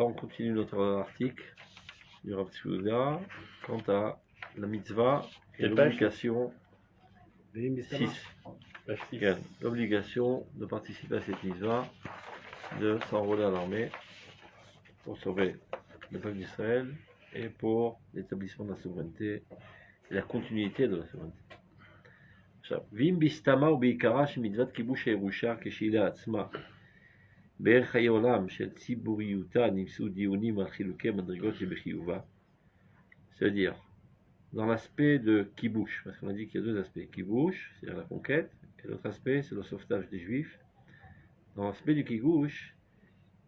on continue notre article du Rav Tzouda quant à la mitzvah et l'obligation 6. L'obligation de participer à cette mitzvah, de s'enrôler à l'armée pour sauver le peuple d'Israël et pour l'établissement de la souveraineté et la continuité de la souveraineté. ואם בסתמה ובעיקרה שמצוות כיבוש הירושה כשהיא לעצמה בערך חיי עולם של ציבוריותה נמצאו דיונים על חילוקי מדרגות שבחיובה, c'est-à-dire dans l'aspect de kibush, parce qu'on a dit qu'il y a deux aspects, kibush, c'est-à-dire la conquête, et l'autre aspect, c'est le sauvetage des juifs. Dans l'aspect du kibush,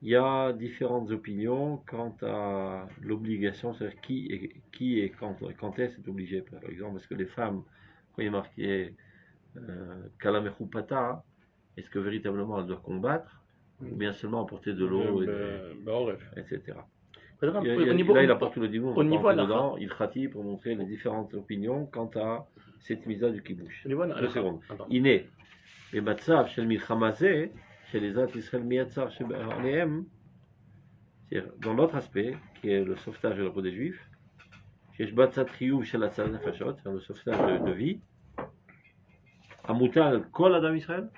il y a différentes opinions quant à l'obligation, c'est-à-dire qui et quand est-ce obligé. Par exemple, est-ce que les femmes, quand il est marqué Kalamechupata, est-ce que véritablement elles doivent combattre, ou bien seulement apporter de l'eau, etc. Là, il apporte tout le dimanche, dedans, il khati pour montrer les différentes opinions quant à cette mise du kibush. 2 secondes. Iné, et Matzav, chez le Milchamazé, chez les autres Israël Miyatzar, chez Anéhem, c'est-à-dire dans l'autre aspect, qui est le sauvetage de la peau des juifs, chez Shbatzat Riyuv, chez la Tzal Nefashot, c'est le sauvetage de vie, Amutal Kol Adam Israël,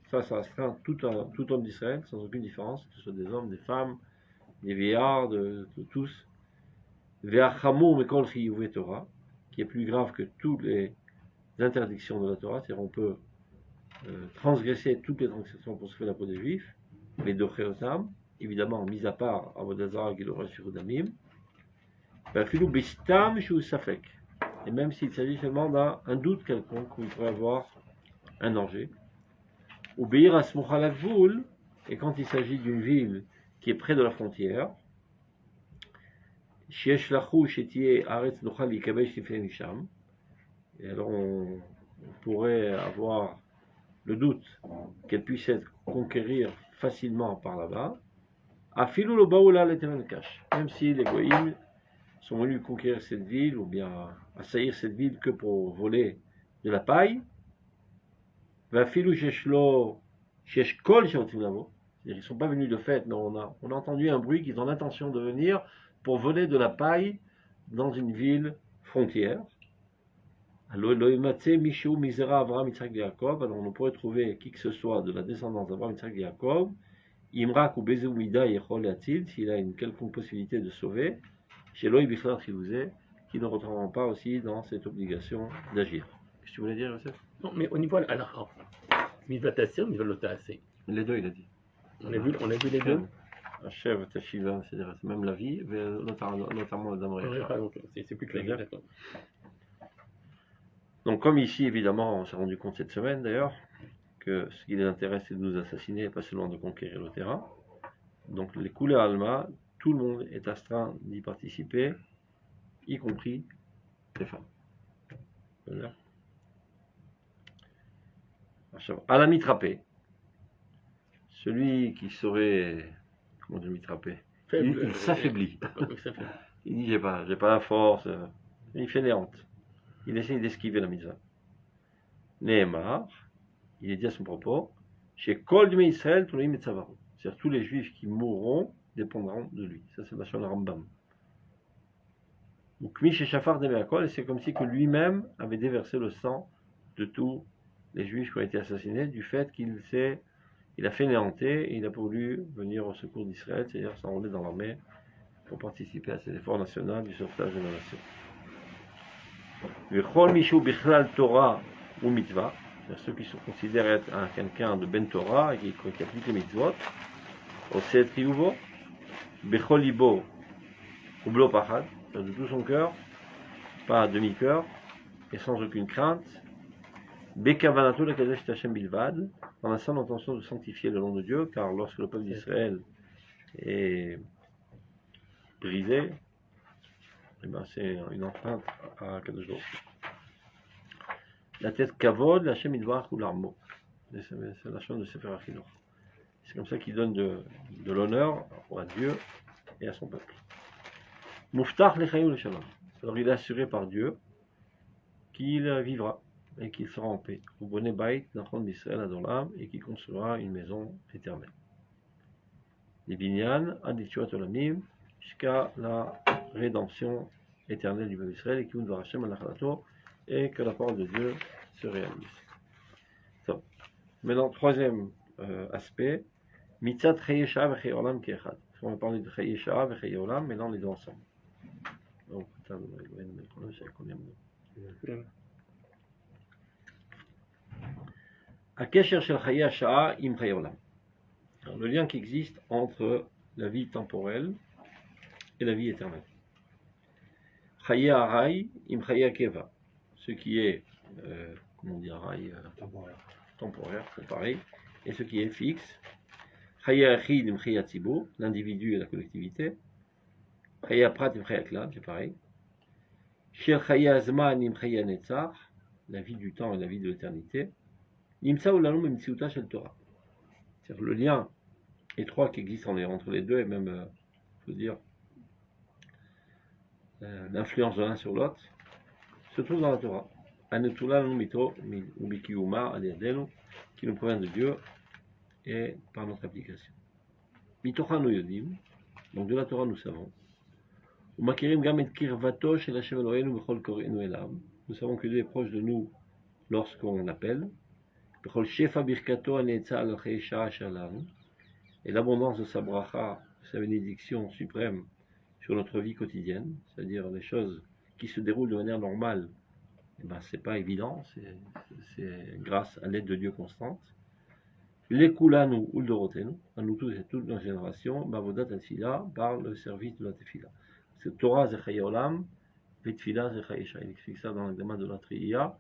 ça astreint tout homme d'Israël, sans aucune différence, que ce soit des hommes, des femmes, des vieillards, de tous. Ve'achamur Mekol Chiyuvei Torah, qui est plus grave que toutes les interdictions de la Torah, c'est-à-dire on peut transgresser toutes les transgressions pour sauver la peau des juifs, mais d'Ocheotam, évidemment, mis à part Avodazara Gilora Shirudamim, Ve'afilu Bistam Shu Safek, et même s'il s'agit seulement d'un doute quelconque où il pourrait avoir un danger. Ou Beir Asmucha Lagvul, et quand il s'agit d'une ville qui est près de la frontière, Shiesh Lachou Shetie Aretz Nochal Yikabesh Tifei Misham, et alors on pourrait avoir le doute qu'elle puisse être conquérir facilement par là-bas, Afilu lo baoula l'Eteren Kash, même si les goïms sont venus conquérir cette ville ou bien assaillir cette ville que pour voler de la paille, Vafilu sheshlo sheshkol sheotim lavo, ils ne sont pas venus de fait, mais on a entendu un bruit qu'ils ont l'intention de venir pour voler de la paille dans une ville frontière. Alors on pourrait trouver qui que ce soit de la descendance d'Abraham, Yitzhak et Jacob, Imrak ou Bezou Mida Yechol Atil, s'il a une quelconque possibilité de sauver, chez Loi Bichlal Chivouzé, qui ne retomberont pas aussi dans cette obligation d'agir. Qu'est-ce que tu voulais dire, Joseph? Non, mais au niveau de l'Alakha, Mitzvah Tassir, Mitzvah Lotassé. Les deux, il a dit. On a vu les deux. Hachèv, Tashiva, c'est-à-dire même la vie, notamment le Damré. C'est plus clair. D'accord. Donc, comme ici, évidemment, on s'est rendu compte cette semaine d'ailleurs, que ce qui les intéresse, c'est de nous assassiner, pas seulement de conquérir le terrain. Donc, les Koulé Alma, tout le monde est astreint d'y participer, y compris les femmes. À la mitrapé, celui qui serait, comment dire mitrapé, il s'affaiblit. Il dit j'ai pas la force, il fait néante. Il essaye d'esquiver la mitzvah. Nehemar, il est dit à son propos, chez Kol Dmei Israël, c'est-à-dire tous les juifs qui mourront dépendront de lui. Ça c'est la Shon Rambam. Donc Mish et Shafar Demeakol, et c'est comme si que lui-même avait déversé le sang de tous les juifs qui ont été assassinés du fait qu'il a fait néanter et il a voulu venir au secours d'Israël, c'est-à-dire s'enrôler dans l'armée pour participer à cet effort national du sauvetage de la nation. V'chol Mishu Bichlal Torah ou Mitzvah, ceux qui se considèrent être quelqu'un de Ben Torah et qui applique les mitzvot, Oseh Triyuvo, Bechol Libo ou Blo Pachad, de tout son cœur, pas à demi-cœur, et sans aucune crainte, Bekavanato le Kadesh Tachem Bilvad, dans la seule intention de sanctifier le nom de Dieu, car lorsque le peuple d'Israël est brisé, eh ben c'est une empreinte à Kadosh Baruch. La tête Kavod, la Shem Idvar ou l'armo. C'est la chose de Sefer HaChinuch. C'est comme ça qu'il donne de l'honneur à Dieu et à son peuple. Muftach lechayim leshalom. Alors il est assuré par Dieu qu'il vivra et qu'il sera en paix. Au bonnet Baït, l'enfant d'Israël Adolam, et qu'il construira une maison éternelle. des binyan, aditchuat olamim, jusqu'à la rédemption éternelle du peuple d'Israël, et Kiyun Dvar Hashem al-Achalato, et que la parole de Dieu se réalise. Donc, maintenant, troisième aspect, Mitzat Chaye Sha'a v'Chaye Olam Ke'echad. On va parler de Chaye Sha'a v'Chaye Olam, maintenant les deux ensemble. Donc, Akesher Shel Chaye Sha'a im Chaye Olam. Le lien qui existe entre la vie temporelle et la vie éternelle. Chaye Harai im Chaye Keva. Ce qui est, comment on dit Harai, temporaire, c'est pareil, et ce qui est fixe. Chaye Achid im Chaye Tzibur, l'individu et la collectivité. Chaye Prat im Chaye Klal, c'est pareil. Shel Chaye Azman im Chaye Netzach, la vie du temps et la vie de l'éternité. Nimsa Olalom im Tsiuta Shel Torah. C'est-à-dire le lien étroit qui existe entre les deux, et même, il faut dire, l'influence de l'un sur l'autre, se trouve dans la Torah. Anetulalom mito ubikiyuma aliadelu, qui nous provient de Dieu et par notre application. Mitocha no yodim, donc de la Torah nous savons. Umakirim gam et kirvato shel Hashem Eloheinu b'chol korenu elav. Nous savons que Dieu est proche de nous lorsqu'on l'appelle. B'chol shefa birkato anetza al chaye sha'a shalanu. Et l'abondance de sa bracha, sa bénédiction suprême sur notre vie quotidienne, c'est-à-dire les choses qui se déroulent de manière normale, eh ben, c'est pas évident, c'est grâce à l'aide de Dieu constante. Les kulanu uldorotenu, à nous tous et toutes nos générations, bavodat al-tfila, par le service de la tefila. C'est Torah zechaye olam, vetfila zechaye sha'a. Il explique ça dans le domaine de la triya.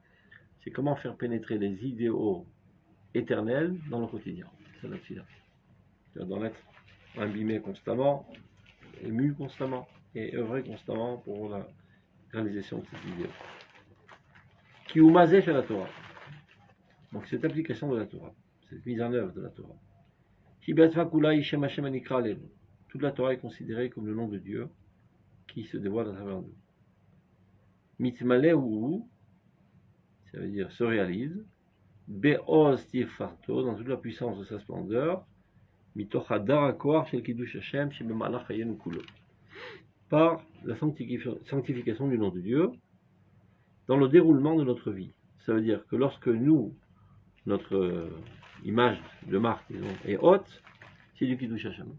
C'est comment faire pénétrer les idéaux éternels dans le quotidien. C'est la tefila. Dans l'être imbibé constamment, ému constamment, et œuvrer constamment pour la réalisation de cette idée. Kiumazé chez la Torah. Donc cette application de la Torah, cette mise en œuvre de la Torah. Toute la Torah est considérée comme le nom de Dieu qui se dévoile à travers nous. Mitmale ou, ça veut dire se réalise. Be'oz tirfarto, dans toute la puissance de sa splendeur. Par la sanctification du nom de Dieu dans le déroulement de notre vie. Ça veut dire que lorsque nous, notre image de marque est haute, c'est du Kiddush Hashem.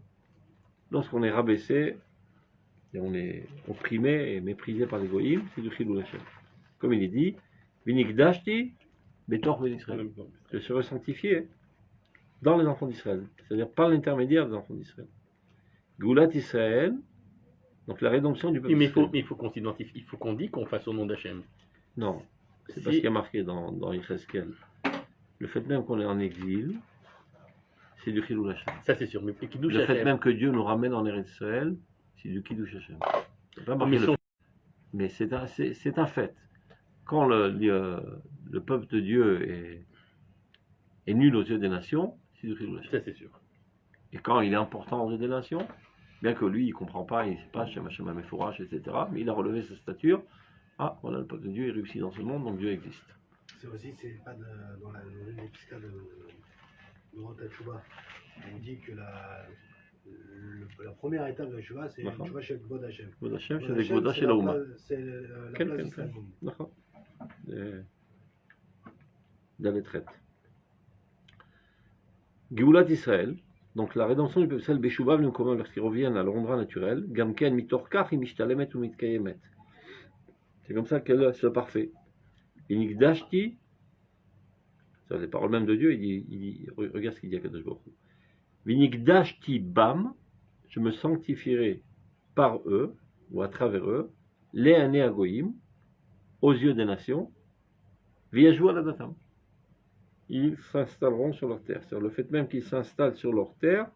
Lorsqu'on est rabaissé, et on est opprimé et méprisé par les goïms, c'est du Kiddush Hashem. Comme il est dit, Vinikdashti betor ben Israël. Je serai sanctifié dans les enfants d'Israël, c'est-à-dire par l'intermédiaire des enfants d'Israël. Goulat Israël, donc la rédemption du peuple d'Israël. Mais il faut qu'on s'identifie, il faut qu'on dise qu'on fasse au nom d'Hachem. Non, c'est pas ce qui est marqué dans Yecheskel. Le fait même qu'on est en exil, c'est du Chilul Hashem. Ça c'est sûr, mais Kiddush le Hashem. fait même que Dieu nous ramène en Eretz Israël, c'est du Kiddush Hashem. C'est pas marqué mais c'est un fait. Quand le peuple de Dieu est nul aux yeux des nations, c'est du Chilul Hashem. Ça c'est sûr. Et quand il est important aux yeux des nations, bien que lui il ne comprend pas, il ne sait pas Shem Hashem Mefourash, etc., mais il a relevé sa stature. Ah, voilà, le peuple de Dieu est réussi dans ce monde, donc Dieu existe. C'est aussi, c'est pas dans l'épisode de Rosh Hashanah. On dit que la première étape de la Tchouva, c'est Tchouva chez Kvod Hashem. Kvod Hashem, c'est le Kvoda chez l'Ouma. C'est la place d'Israël. D'accord. Dans les traites. Geulat Israël, donc la rédemption du peuple Israël, Beshuva, lorsqu'ils reviennent à leur endroit naturel, Gamken mitorkach imishhtalemet ou mitkayemet. C'est comme ça qu'elle se parfait. Inikdashti, c'est les paroles même de Dieu, il dit regarde ce qu'il dit à Kadosh Baruch Hu. Vinikdashti bam, je me sanctifierai par eux, ou à travers eux, les années agoïm, aux yeux des nations, viajou aladatam. Ils s'installeront sur leur terre. C'est-à-dire le fait même qu'ils s'installent sur leur terre,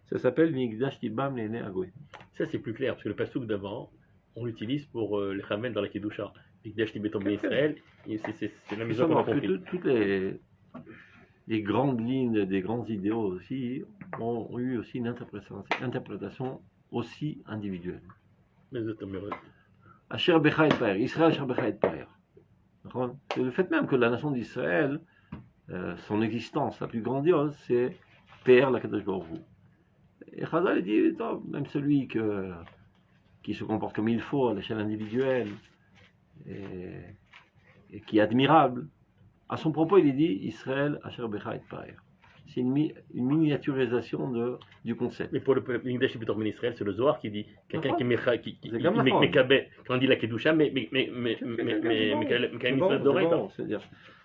ça s'appelle Vinikdashti bam, les années agoïm. Ça c'est plus clair, parce que le passouk d'avant, on l'utilise pour les ramen dans la Kedusha. Vinikdashti betom Israël, c'est la maison qu'on a compris. Toutes les grandes lignes des grands idéaux aussi ont eu aussi une interprétation aussi individuelle. Asher Becha et Paer, Israël Asher Becha et Paer. C'est le fait même que la nation d'Israël, son existence la plus grandiose, c'est Paer la Kadosh Baruch Hu. Et Chazal il dit, attends, même celui qui se comporte comme il faut à l'échelle individuelle et qui est admirable, à son propos il dit Israël Asher Becha et Paer. C'est une miniaturisation du concept. Mais pour le Mikdash Betor Ben Israël, c'est le Zohar qui dit quelqu'un qui C'est comme la Mekabé, quand on dit la Kedusha, mais c'est-à-dire,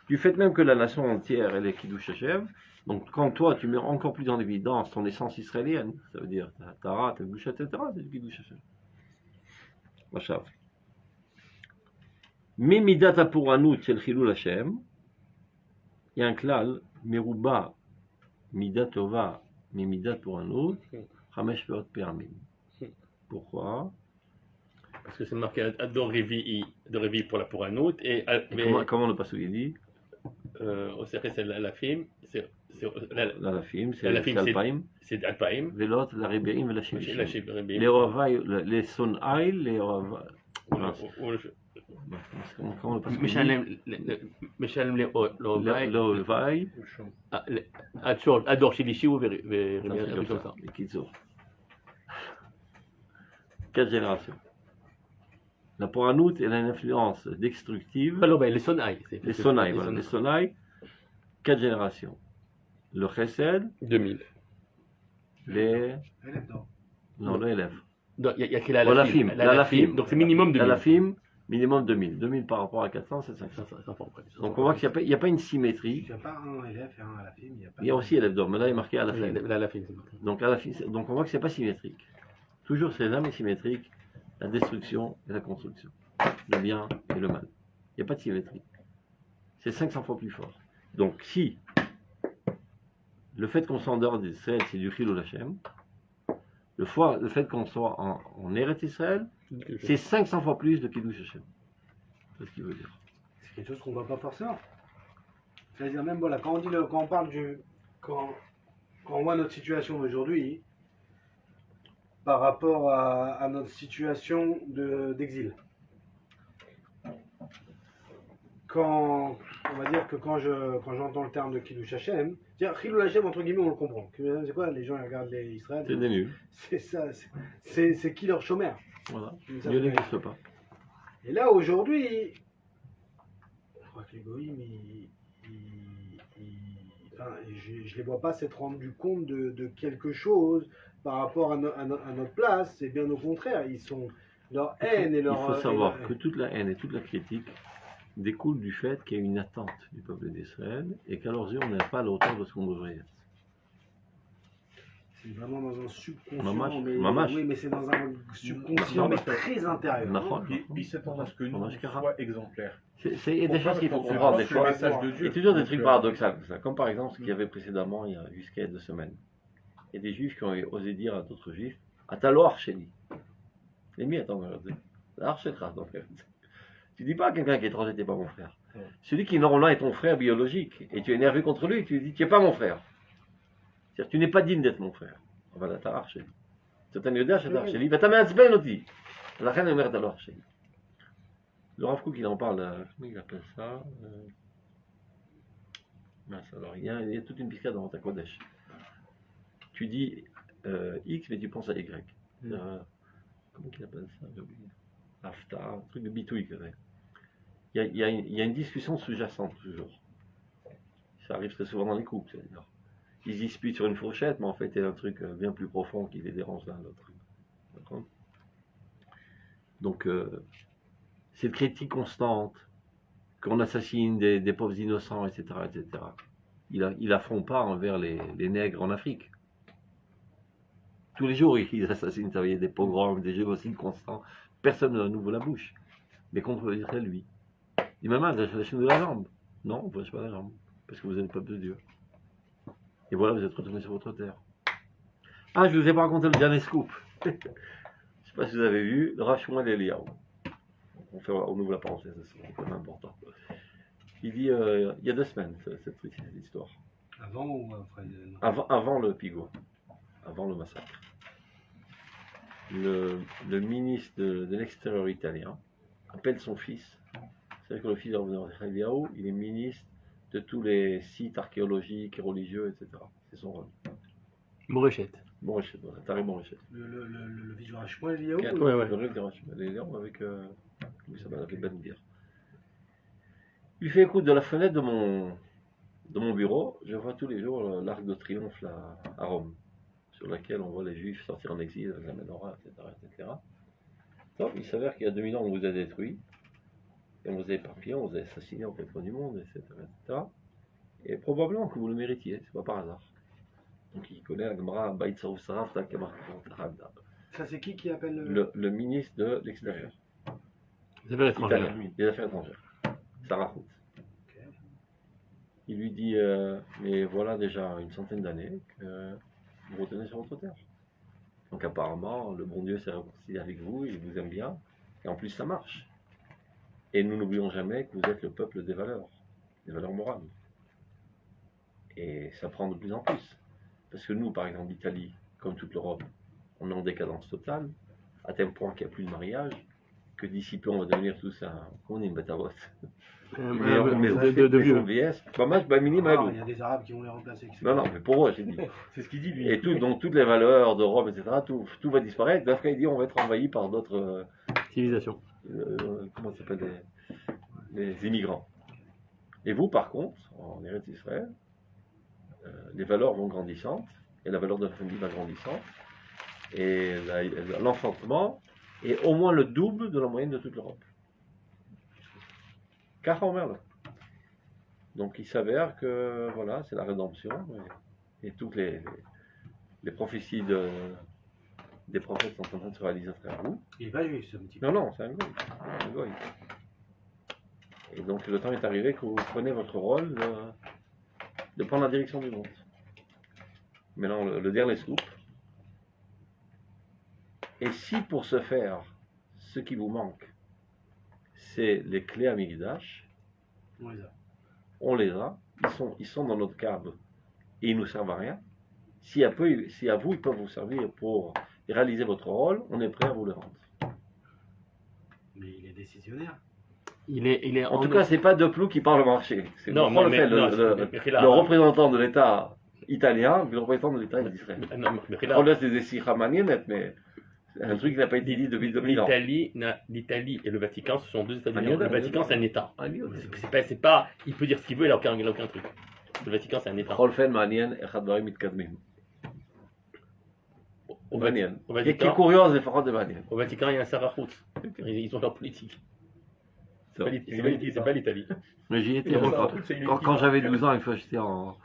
du fait même que la nation entière elle est Kiddush Hashem, donc quand toi tu mets encore plus en évidence ton essence israélienne, ça veut dire ta Tara, ta Kedusha, etc., c'est du Kiddush Hashem. Machav. Mais Midat Apuranut Shel Chilul Hashem, il y a un klal, Meruba Midat Tova, mais Midat Puranut, Chamesh Veot Pe'amim. Pourquoi? Parce que c'est marqué Ador Revi pour la Pouranout et comment le passage il dit? Au Serré c'est la Fim, c'est la Fim, c'est Alpaim, c'est Alpaim, Velot, la Ribeim et la Shivishim. Les Oravai, les Sonaï, les Oravai. Comment le passage Meshalem l'Oravai, Ador Shilishi ou Veribim. Quatre générations. La Pouranout, elle a une influence destructive. Les Sonaï. Les Sonaï, voilà. Les Sonaï, 4 générations. Le Chesed, 2000. Les. Non, le élève. Il y a que la Fim. Donc c'est minimum 2000. La Fim, minimum 2000. 2000 par rapport à 400, c'est 500. Donc on voit qu'il n'y a pas une symétrie. Il n'y a pas un élève et un à la Fim. Il y a aussi élève d'or, mais là il est marqué à la Fim. Donc on voit que ce n'est pas symétrique. Toujours c'est jamais symétrique. La destruction et la construction, le bien et le mal. Il n'y a pas de symétrie. C'est 500 fois plus fort. Donc si le fait qu'on soit en dehors d'Israël, c'est du Chilul Hashem, le fait qu'on soit en Eretz Israël, c'est 500 fois plus de Kiddush Hashem. C'est ce qu'il veut dire. C'est quelque chose qu'on ne voit pas forcément. C'est-à-dire même voilà, quand on voit notre situation aujourd'hui, par rapport à notre situation d'exil. On va dire que quand j'entends le terme de Kiddush Hashem, Chilul Hashem entre guillemets on le comprend. C'est quoi? Les gens ils regardent les Israël. C'est des nuls. C'est ça, c'est qui leur chômeur? Voilà. Dieu n'existe pas. Et là aujourd'hui, je crois que les goïms, je les vois pas s'être rendus compte de quelque chose par rapport à notre place, c'est bien au contraire, leur haine et leur... Il faut savoir que toute la haine et toute la critique découlent du fait qu'il y a une attente du peuple d'Israël et qu'à leurs yeux on n'est pas à la hauteur de ce qu'on devrait être. C'est vraiment dans un subconscient, Mamash. Oui, mais c'est dans un subconscient mais très intérieur. Il s'attend à ce que nous soient exemplaires. C'est des choses qu'il faut comprendre des fois. Il y a toujours des trucs paradoxaux, comme par exemple ce qu'il y avait précédemment, il y a jusqu'à 2 semaines. Il y a des juifs qui ont osé dire à d'autres juifs, Atalo Archeni. Les miens, attends, Archekra, donc. Tu dis pas à quelqu'un qui est étranger, t'es pas mon frère. Celui qui normalement est ton frère biologique, et tu es énervé contre lui, tu lui dis, tu n'es pas mon frère. C'est-à-dire, tu n'es pas digne d'être mon frère. On va t'attendre Archeni. C'est un יודע שאתה אח שלי, ואתה מעצבן אותי. לכן אני אומר, אתה לא אח שלי. Le Rav Kook, il en parle, comment il appelle ça mince, alors, il y a toute une piscade dans ta Kodesh. Tu dis X, mais tu penses à Y. Comment il appelle ça? J'ai oublié. Afta, un truc de bitouille. Il y a une discussion sous-jacente, toujours. Ça arrive très souvent dans les couples, c'est-à-dire. Ils se disputent sur une fourchette, mais en fait, il y a un truc bien plus profond qui les dérange l'un l'autre. D'accord? Donc, cette critique constante, qu'on assassine des pauvres innocents, etc., etc., il affronte pas envers les nègres en Afrique. Tous les jours, ils assassinent, ça, il y a des pogroms, des génocides constants. Personne ne ouvre la bouche. Mais contre Israël, lui. Il m'a mal, lâchez-nous la jambe. Non, on ne lâche pas la jambe. Parce que vous êtes le peuple de Dieu. Et voilà, vous êtes retourné sur votre terre. Ah, je ne vous ai pas raconté le dernier scoop. Je ne sais pas si vous avez vu, le Rav Shmuel Eliyahu. On ouvre la parenthèse, c'est quand même important. Il dit, il y a 2 semaines, cette histoire. Avant ou après? Avant le Pigo, avant le massacre. Le ministre de l'extérieur italien appelle son fils. C'est-à-dire que le fils de Eliyahu, il est ministre de tous les sites archéologiques et religieux, etc. C'est son rôle. Moréchette. Bon Réchet, voilà, t'as bon Réchet. Le Vizorachmois et Eliaou. L'éléon avec, comment ça s'appelle, Ben Dir. Il fait écoute, de la fenêtre de mon bureau, je vois tous les jours l'Arc de Triomphe là, à Rome, sur laquelle on voit les Juifs sortir en exil, la Menorah, etc. Donc, il s'avère qu'il y a 2000 ans, on vous a détruit, et on vous a éparpillé, on vous a assassiné en quatre coins du monde, etc. Et probablement que vous le méritiez, c'est pas par hasard. Donc il connaît la Gemara, Baïtsaou Saraf, Ça, c'est qui appelle le ministre de l'extérieur. Des affaires étrangères. Des affaires étrangères. Sarahut. Okay. Il lui dit, mais voilà déjà une centaine d'années que vous retenez sur votre terre. Donc apparemment, le bon Dieu s'est réconcilié avec vous, il vous aime bien, et en plus ça marche. Et nous n'oublions jamais que vous êtes le peuple des valeurs morales. Et ça prend de plus en plus. Parce que nous, par exemple, l'Italie, comme toute l'Europe, on est en décadence totale, à tel point qu'il n'y a plus de mariage, que d'ici peu on va devenir tous un... Comment on dit une bête à botte de vieux. vieillesse. Il y a des Arabes qui vont les remplacer. Non, mais pour eux, j'ai dit. C'est ce qu'il dit, lui. Et donc toutes les valeurs de Rome, etc., tout va disparaître. D'après, il dit on va être envahi par d'autres... civilisations. Comment ça s'appelle les immigrants. Et vous, par contre, en Eretz Israël, les valeurs vont grandissantes, et la valeur de la famille va grandissante, et l'enfantement est au moins le double de la moyenne de toute l'Europe. Car on meurt là. Donc il s'avère que voilà, c'est la rédemption, et toutes les prophéties des prophètes sont en train de se réaliser à travers vous. Il n'est pas juif, ce petit peu. Non, c'est un goy. Et donc le temps est arrivé que vous prenez votre rôle de prendre la direction du monde. Maintenant, le dernier scoop. Et si pour ce faire, ce qui vous manque, c'est les clés à Mikdash, on les a. Ils sont dans notre cave et ils ne nous servent à rien. Si à vous, ils peuvent vous servir pour réaliser votre rôle, on est prêt à vous le rendre. Mais il est décisionnaire. En tout cas, c'est pas De Plou qui parle au marché. C'est le représentant de l'État italien, le représentant de l'État d'Israël. On laisse des essais manienettes, mais c'est un truc qui n'a pas été dit depuis 2000 ans. L'Italie et le Vatican, ce sont deux États différents. Le Vatican, c'est un État. C'est pas, il peut dire ce qu'il veut, il n'a aucun truc. Le Vatican, c'est un État. Au Vatican, il y a un Sarahut. Ils ont leur politique. C'est pas l'Italie. Mais j'y étais quand j'avais 12 ans, une fois j'étais en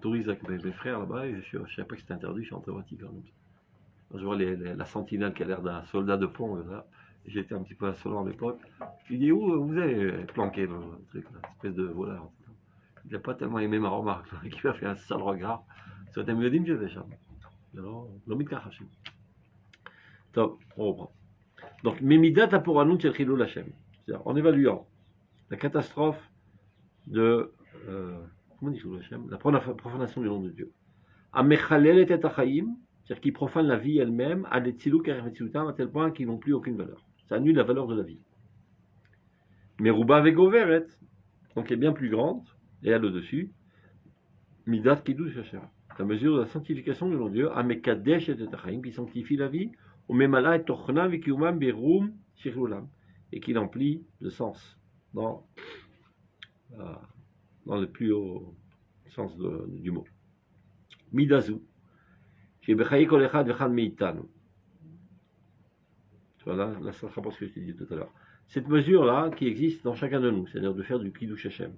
tourisme avec mes frères là-bas, et je ne savais pas que c'était interdit, je suis entré au Vatican. Je vois la sentinelle qui a l'air d'un soldat de plomb, là. J'étais un petit peu insolent à l'époque. Je lui dis, où vous avez planqué le truc, l'espèce de voleur. Il n'a pas tellement aimé ma remarque, il m'a fait un sale regard. C'était mieux dit, déjà. Alors, l'homme Kachashim. Top, on reprend. Donc, Memidat Aporanut Shel Chilul Hashem. C'est-à-dire, en évaluant la catastrophe de comment dit Chilul Hashem, la profanation du nom de Dieu. Amechalel et Achayim, c'est-à-dire qui profane la vie elle-même, à tel point qu'ils n'ont plus aucune valeur. Ça annule la valeur de la vie. Meruba Vegoveret, donc elle est bien plus grande, et là le dessus, Midat Kiddush Hashem. La mesure de la sanctification du nom de Dieu, Amekadesh et Achayim, qui sanctifie la vie, ou Memala et Tochna Vikiumam Berum Shirulam, et qui l'emplit de sens dans le plus haut sens du mot. Midazu. Voilà, là ça rapporte ce que je t'ai dit tout à l'heure. Cette mesure-là qui existe dans chacun de nous, c'est-à-dire de faire du Kiddush Hashem.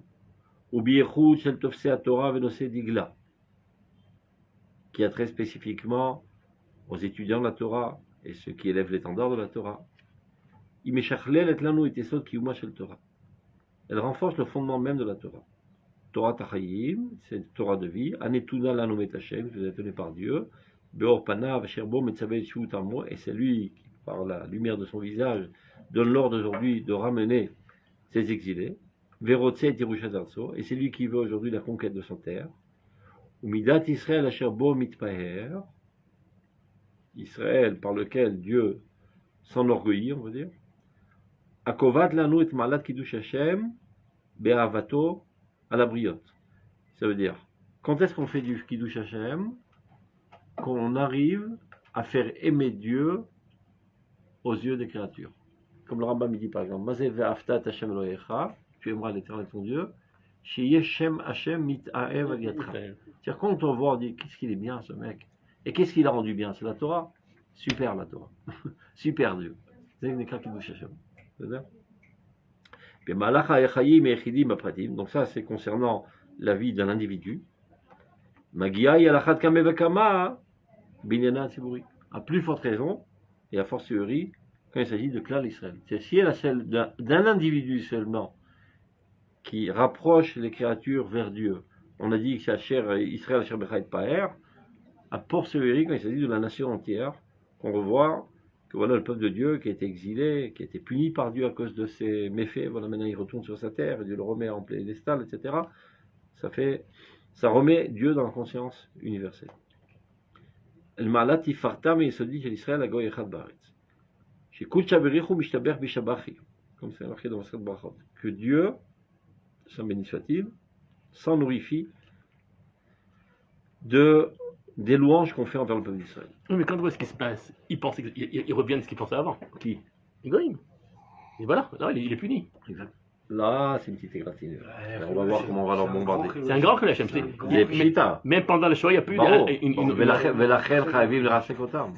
Ou Biechut Shel Tofsei Torah Venose Digla, qui a trait spécifiquement aux étudiants de la Torah et ceux qui élèvent l'étendard de la Torah. Elle renforce le fondement même de la Torah. Torah Tachayim, c'est Torah de vie. Anetuna Lanomet Hashem, vous êtes donné par Dieu. Beor Panav Sherbo Metzaveh Shut Amo, et c'est lui qui, par la lumière de son visage, donne l'ordre aujourd'hui de ramener ses exilés. Verotse et Tirushat Arso, et c'est lui qui veut aujourd'hui la conquête de son terre. Umidat Israël Asherbo Mitpaher, Israël par lequel Dieu s'enorgueillit, on va dire. Akovat lanu et malat kiddush Hashem be'avato à la briotte. Ça veut dire, quand est-ce qu'on fait du kiddush Hashem? qu'on arrive à faire aimer Dieu aux yeux des créatures. Comme le Rambam dit par exemple, Mazeh ve'afta et Hashem Elohecha, tu aimeras l'Éternel ton Dieu, Sheyeh Shem Hashem mit'aev al yadcha. C'est-à-dire quand on voit, on dit, qu'est-ce qu'il est bien ce mec. Et qu'est-ce qu'il a rendu bien? C'est la Torah. Super la Torah. Super Dieu. Donc ça c'est concernant la vie d'un individu. À plus forte raison, et à fortiori, quand il s'agit de Klal Israël. C'est si elle a celle d'un individu seulement qui rapproche les créatures vers Dieu. On a dit que c'est Israël Asher Bechait Paer, à fortiori quand il s'agit de la nation entière, qu'on revoit que voilà le peuple de Dieu qui a été exilé, qui a été puni par Dieu à cause de ses méfaits, voilà maintenant il retourne sur sa terre, et Dieu le remet en piédestal, etc. Ça remet Dieu dans la conscience universelle. El Ma'alat Tifarta Me'Yesodi Shel Israël Agoy Echad Baaretz. Shekul Shaberichu Mishtaber Bishabachi, comme c'est marqué dans Masechet Brachot, que Dieu, Saint béni soit-il, s'en nourrifie des louanges qu'on fait envers le peuple d'Israël. Oui, mais quand on voit ce qui se passe, il revient de ce qu'il pensait avant. Qui? Egoïm. Et voilà, là, il est puni. Exact. Là, c'est une petite égratignure. On va voir comment on va leur bombarder. C'est un grand Khalachem. Il est pchita. Même pendant le show, il n'y a plus Velachel chayaviv l'rasek otam.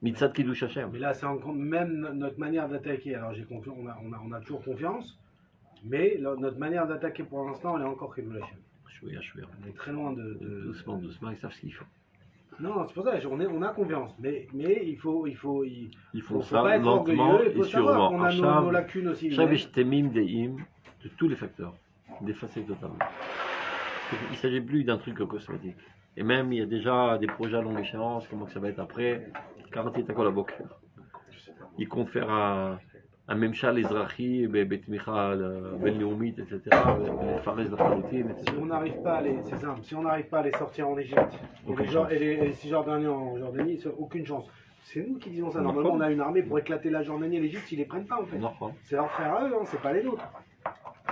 Mitzat kiddush Hashem. Mais là, c'est encore même notre manière d'attaquer. Alors, on a toujours confiance, mais notre manière d'attaquer pour l'instant, elle est encore Chilul Hashem. On est très loin de... Doucement, ils savent ce qu'ils font. Non, c'est pour ça, on a confiance, mais il faut ça pas être lentement orgueilleux, il faut et savoir qu'on a sûrement. nos lacunes aussi. De tous les facteurs, d'effacer totalement. Il ne s'agit plus d'un truc cosmétique. Et même, il y a déjà des projets à longue échéance, comment que ça va être après. 40 à Kolabok. Ils comptent faire un Memchal Ezrahi, Betmicha, Ben-Léomite, etc. Les Fares de la routine, etc. Si on n'arrive pas à les, c'est simple, si on n'arrive pas à les sortir en Égypte, et les Cisjordaniens en Jordanie, c'est aucune chance. C'est nous qui disons ça. Normalement, on a une armée pour éclater la Jordanie et l'Égypte, ils les prennent pas en fait. C'est leurs frères à eux, hein, c'est pas les nôtres.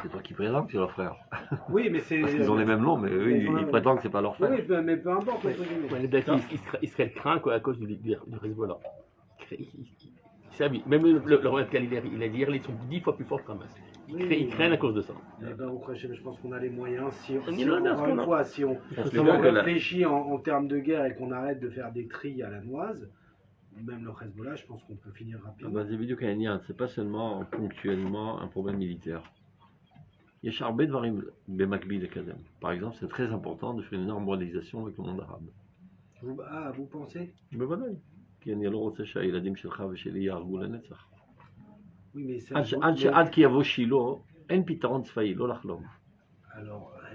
C'est toi qui prétends que c'est leurs frères. Oui, mais c'est. Parce qu'ils ont les mêmes noms, mais eux, ils prétendent que c'est pas leurs frères. Oui, mais peu importe. Israël craint quoi, à cause du Hezbollah. Même le roi Galilée, il a dit ils sont 10 fois plus forts que Hamas. Ils craignent à cause de ça. Eh ben, je pense qu'on a les moyens. Si on réfléchit en termes de guerre et qu'on arrête de faire des trilles à la noise, même le Hezbollah, je pense qu'on peut finir rapidement. C'est pas seulement ponctuellement un problème militaire. Il y a par exemple, c'est très important de faire une normalisation avec le monde arabe. Vous pensez? כי אני לא רוצה שהילדים שלך ושלי יהרגו לנצח. עד שיבוא שילה, אין פתרון צבאי, לא לחלום.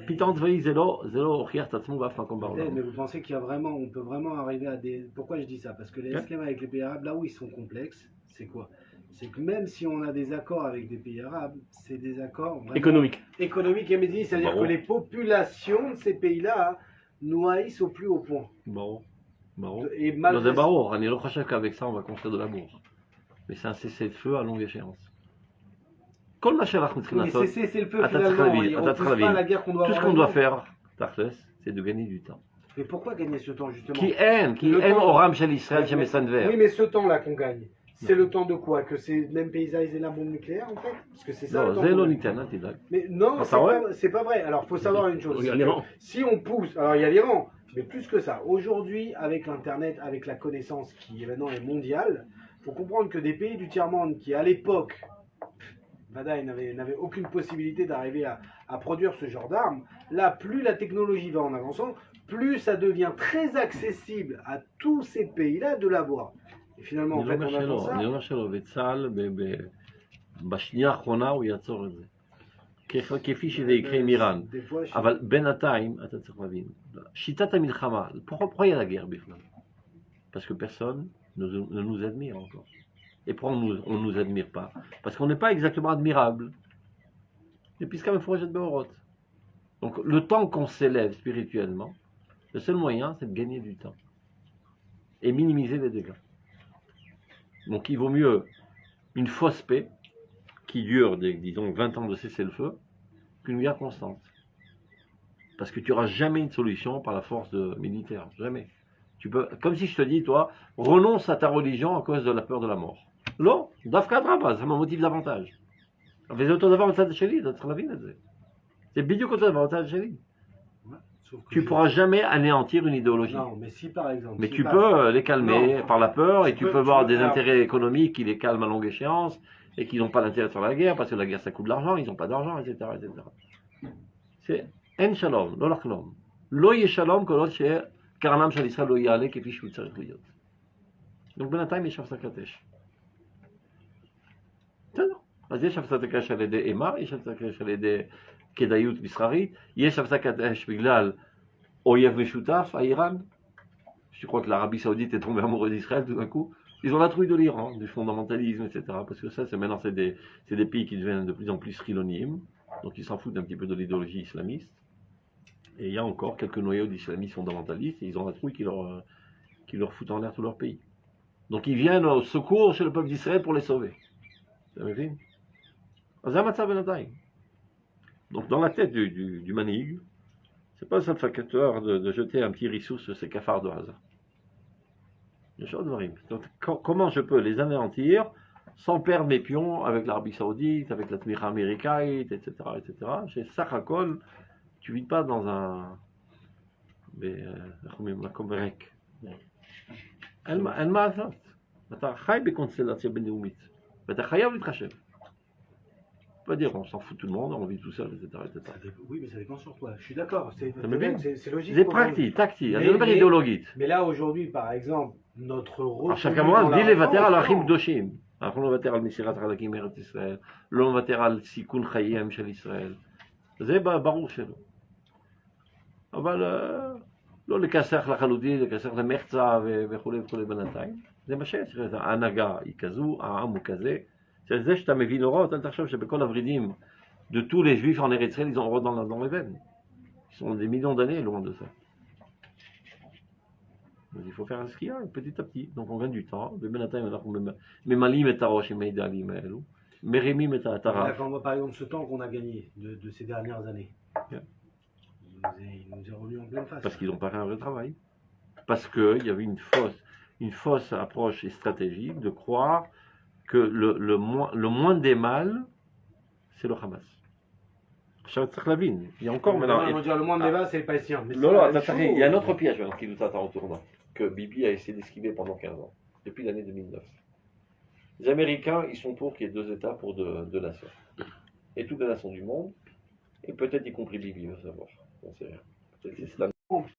פתרון צבאי זה לא הוכיח את עצמו באף מקום בעולם. Mais vous pensez qu'il y a vraiment, on peut vraiment arriver à des... Pourquoi je dis ça? Parce que les esquèmes avec les pays arabes, là où ils sont complexes, c'est quoi? C'est que même si on a des accords avec des pays arabes, c'est des accords économiques et médicaux, c'est-à-dire que les populations de ces pays-là nous haïssent au plus haut point. Et malgré ça, אני לא חושב qu'avec ça on va construire de l'amour. Mais c'est un cessez-le-feu à longue échéance. כל מה שאנחנו צריכים לעשות, אתה צריך להבין, tout ce qu'on doit faire, c'est de gagner du temps. Mais pourquoi gagner ce temps justement? כי אין אורם של ישראל שמסנוור. Oui, mais ce temps-là qu'on gagne, c'est le temps de quoi? Que ces mêmes pays aient la bombe nucléaire en fait? Parce que c'est ça. Non, c'est l'onitan, mais non, c'est pas vrai. Alors, faut savoir une chose. Si on pousse, alors il y a l'Iran. Mais plus que ça, aujourd'hui, avec l'Internet, avec la connaissance qui maintenant est mondiale, il faut comprendre que des pays du tiers-monde qui, à l'époque, n'avaient aucune possibilité d'arriver à produire ce genre d'armes, là, plus la technologie va en avançant, plus ça devient très accessible à tous ces pays-là de l'avoir. Et finalement, en fait, on attend ça. אני אומר שלא, וצה"ל בשנייה האחרונה הוא יעצור את זה. כפי שזה יקרה עם איראן. אבל בינתיים, אתה צריך להבין, שיטת המלחמה, pourquoi il y a la guerre בכלל? Parce que personne ne nous admire encore. Et pourquoi on ne nous admire pas? Parce qu'on n'est pas exactement admirable. Et puis, comme il faut de Beorot. Donc, le temps qu'on s'élève spirituellement, le seul moyen, c'est de gagner du temps. Et minimiser les dégâts. Donc, il vaut mieux une fausse paix qui dure, disons, 20 ans de cessez-le-feu, qu'une guerre constante. Parce que tu n'auras jamais une solution par la force militaire. Jamais. Tu peux, comme si je te dis, toi, renonce à ta religion à cause de la peur de la mort. Non, dafka draba, ça me motive davantage. וזה אותו דבר בצד השני, אתה צריך להבין את זה. C'est בדיוק אותו דבר בצד השני. Tu ne pourras jamais anéantir une idéologie. Non, mais si par exemple. Mais si tu par... peux les calmer non. par la peur, et tu peux voir des alors... intérêts économiques qui les calment à longue échéance, et qui n'ont pas l'intérêt de faire la guerre, parce que la guerre ça coûte de l'argent, ils n'ont pas d'argent, etc. etc. C'est En Shalom, לא לחלום. לא יהיה שלום כל עוד שקרנם של ישראל לא יעלה כפי שהוא צריך להיות. Donc בינתיים יש הפסקת אש. בסדר. אז יש הפסקת אש על ידי אימה, יש הפסקת אש על ידי כדאיות מסחרית, יש הפסקת אש בגלל אויב משותף, האיראן. Je crois que l'Arabie Saoudite est tombée amoureuse d'Israël tout d'un coup. Ils ont la trouille de l'Iran, du fondamentalisme, etc. Parce que ça, maintenant, c'est des pays qui deviennent de plus en plus chilonimes. Donc ils s'en foutent un petit peu de l'idéologie islamiste. Et il y a encore quelques noyaux d'islamistes fondamentalistes et ils ont la trouille qui leur foutent en l'air tout leur pays. Donc ils viennent au secours chez le peuple d'Israël pour les sauver. Vous avez vu? Donc dans la tête du manig, c'est pas ça le facteur de jeter un petit rissou sur ces cafards de hasard. Donc, comment je peux les anéantir sans perdre mes pions avec l'Arabie Saoudite, avec la Tmicha américaine, etc. etc. Chez Sachakol, tu vis pas dans un. comme rec. אין מה לעשות. אתה חי בקונסטלציה בינלאומית, ואתה חייב להתחשב. On va dire, on s'en fout tout le monde, on vit tout seul, etc. Oui, mais ça dépend sur toi. Je suis d'accord. C'est logique. C'est pratique, tactique, c'est pas idéologique. Mais là, aujourd'hui, par exemple, notre rôle. Chacun dit les vater al achim doshim. אנחנו לא נוותר על מסירת חלקים מארץ ישראל, לא נוותר על סיכון חייהם של ישראל. זה ברור שלא. אבל לא לכסח לחלוטין, לכסח למחצה וכו' וכו' בינתיים. זה מה שיש, ההנהגה היא כזו, העם הוא כזה. C'est ça שאתה מבין הוראות, אל תחשוב שבכל הוורידים de tous les juifs en Eretz Israël, ils ont hors dans les veines. Ils sont des millions d'années loin de ça. Donc il faut faire ce qu'il y a, petit à petit. Donc on gagne du temps. ממלאים את הראש עם האידאלים האלו, מרימים את העטרה. Par exemple, ce temps qu'on a gagné de ces dernières années, il nous est revenu en pleine face. Parce qu'ils n'ont pas fait un vrai travail. Parce qu'il y avait une fausse approche et stratégique de croire que le moins des mal, c'est le Hamas. Il y a encore maintenant. Le moins des mal, c'est les Palestiniens. Non, il y a un autre piège maintenant qui nous attend au tournant, que Bibi a essayé d'esquiver pendant 15 ans, depuis l'année 2009. Les Américains, ils sont pour qu'il y ait 2 États pour 2 nations. Et toutes les nations du monde, et peut-être y compris Bibi, va savoir. On sait rien.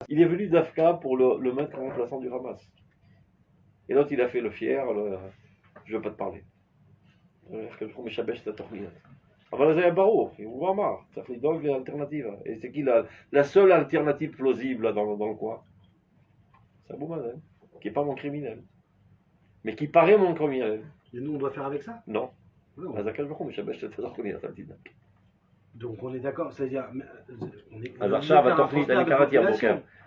Il est venu d'Afka pour le mettre en remplaçant du Hamas. Et l'autre, il a fait le fier, je ne veux pas te parler. אבל זה היה ברור, הוא אמר, צריך לדאוג לאלטרנטיבה. Et c'est qui la seule alternative plausible dans le coin? C'est Abou Mazen, qui n'est pas mon criminel, mais qui paraît mon criminel. Et nous, on doit faire avec ça? Non. Donc on est d'accord, c'est-à-dire... אז עכשיו התוכנית, אני קראתי